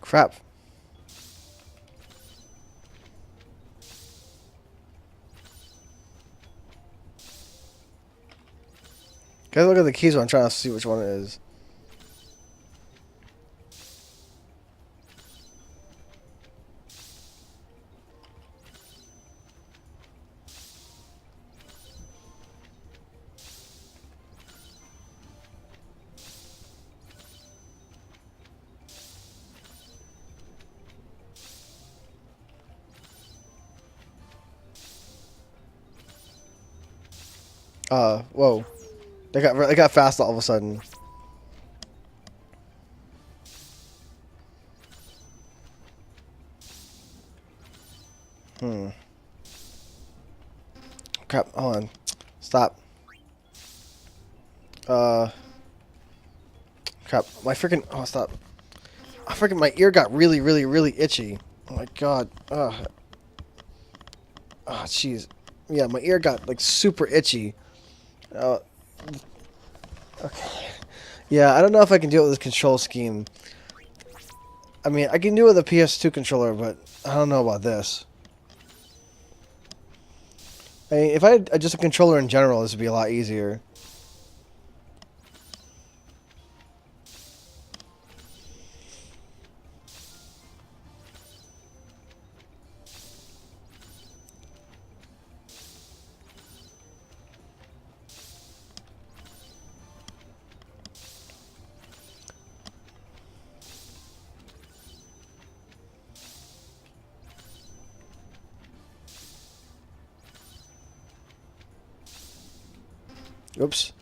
Crap. Guys, look at the keys when I'm trying to see which one it is. Whoa. They got fast all of a sudden. Crap, hold on. Stop. Crap. My freaking... Oh, stop. I freaking... My ear got really, really, really itchy. Oh my god. Ugh. Oh, jeez. Yeah, my ear got, like, super itchy. Okay. Yeah, I don't know if I can do it with this control scheme. I mean, I can do it with a PS2 controller, but I don't know about this. I mean, if I had just a controller in general, this would be a lot easier. Oops.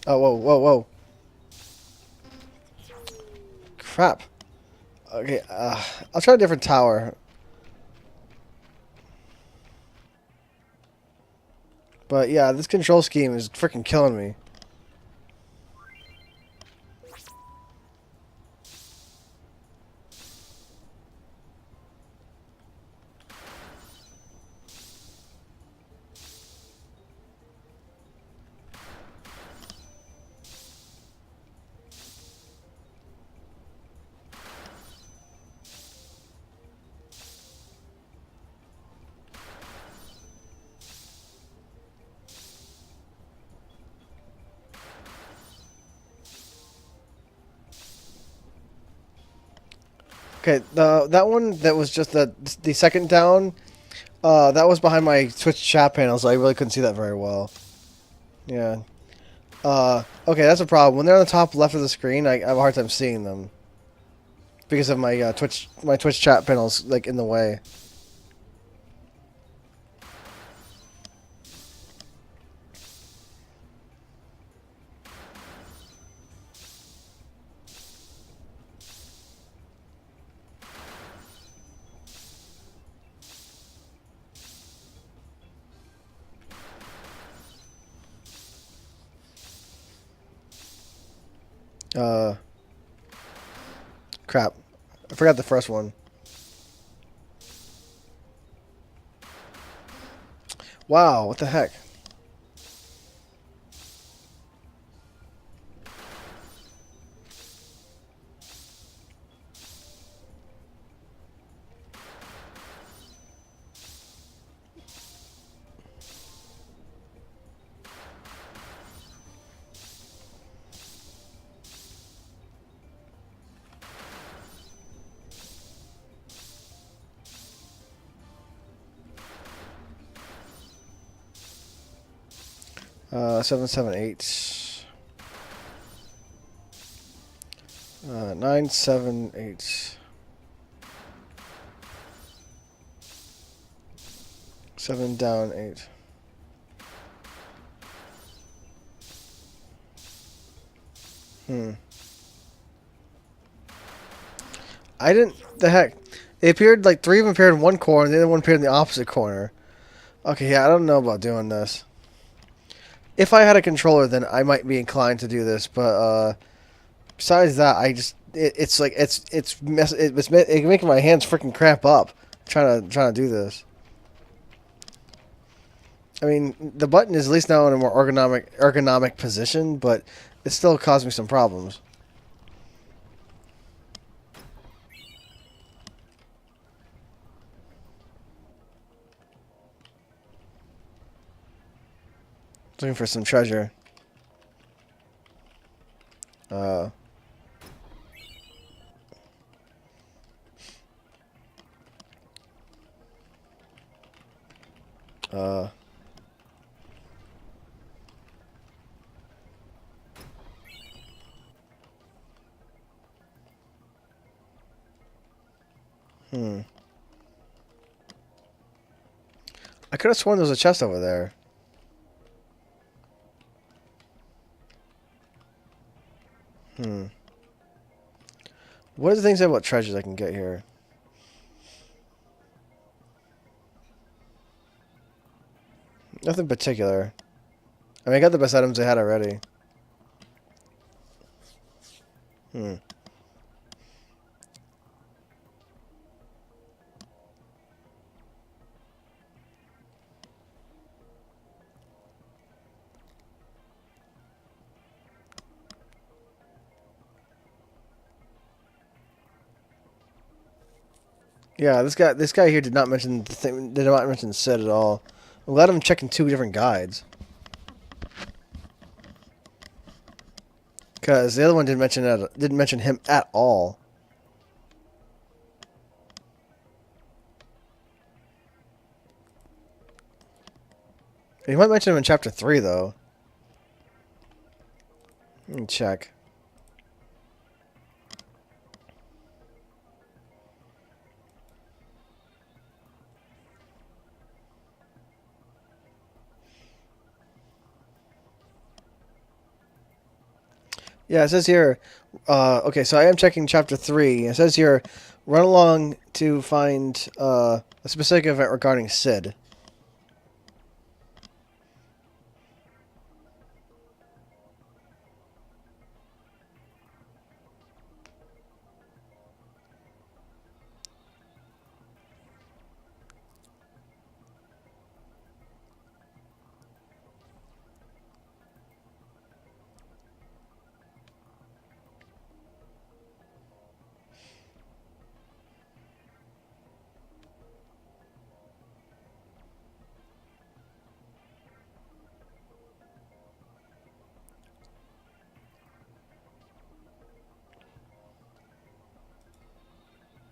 Oh, whoa, whoa, whoa. Crap. Okay, I'll try a different tower. But yeah, this control scheme is freaking killing me. Okay, that one that was just the second down, that was behind my Twitch chat panel, so I really couldn't see that very well. Yeah. Okay, that's a problem. When they're on the top left of the screen, I have a hard time seeing them because of my Twitch chat panel's like in the way. Uh, Crap. I forgot the first one. Wow, what the heck? Uh, 778. 978. 7 down 8. I didn't. The heck? It appeared like 3 of them appeared in one corner, and the other one appeared in the opposite corner. Okay, yeah, I don't know about doing this. If I had a controller, then I might be inclined to do this, but besides that, it's like it's making my hands freaking cramp up trying to do this. I mean, the button is at least now in a more ergonomic position, but it still caused me some problems. Looking for some treasure. Uh. Uh. I could have sworn there was a chest over there. What are the things say about treasures I can get here? Nothing particular. I mean, I got the best items they had already. Yeah, this guy here did not mention the thing. Did not mention Sid at all. I'm glad I'm checking 2 different guides. Because the other one didn't mention him at all. He might mention him in chapter 3 though. Let me check. Yeah, it says here. Okay, so I am checking chapter 3. It says here, run along to find a specific event regarding Sid.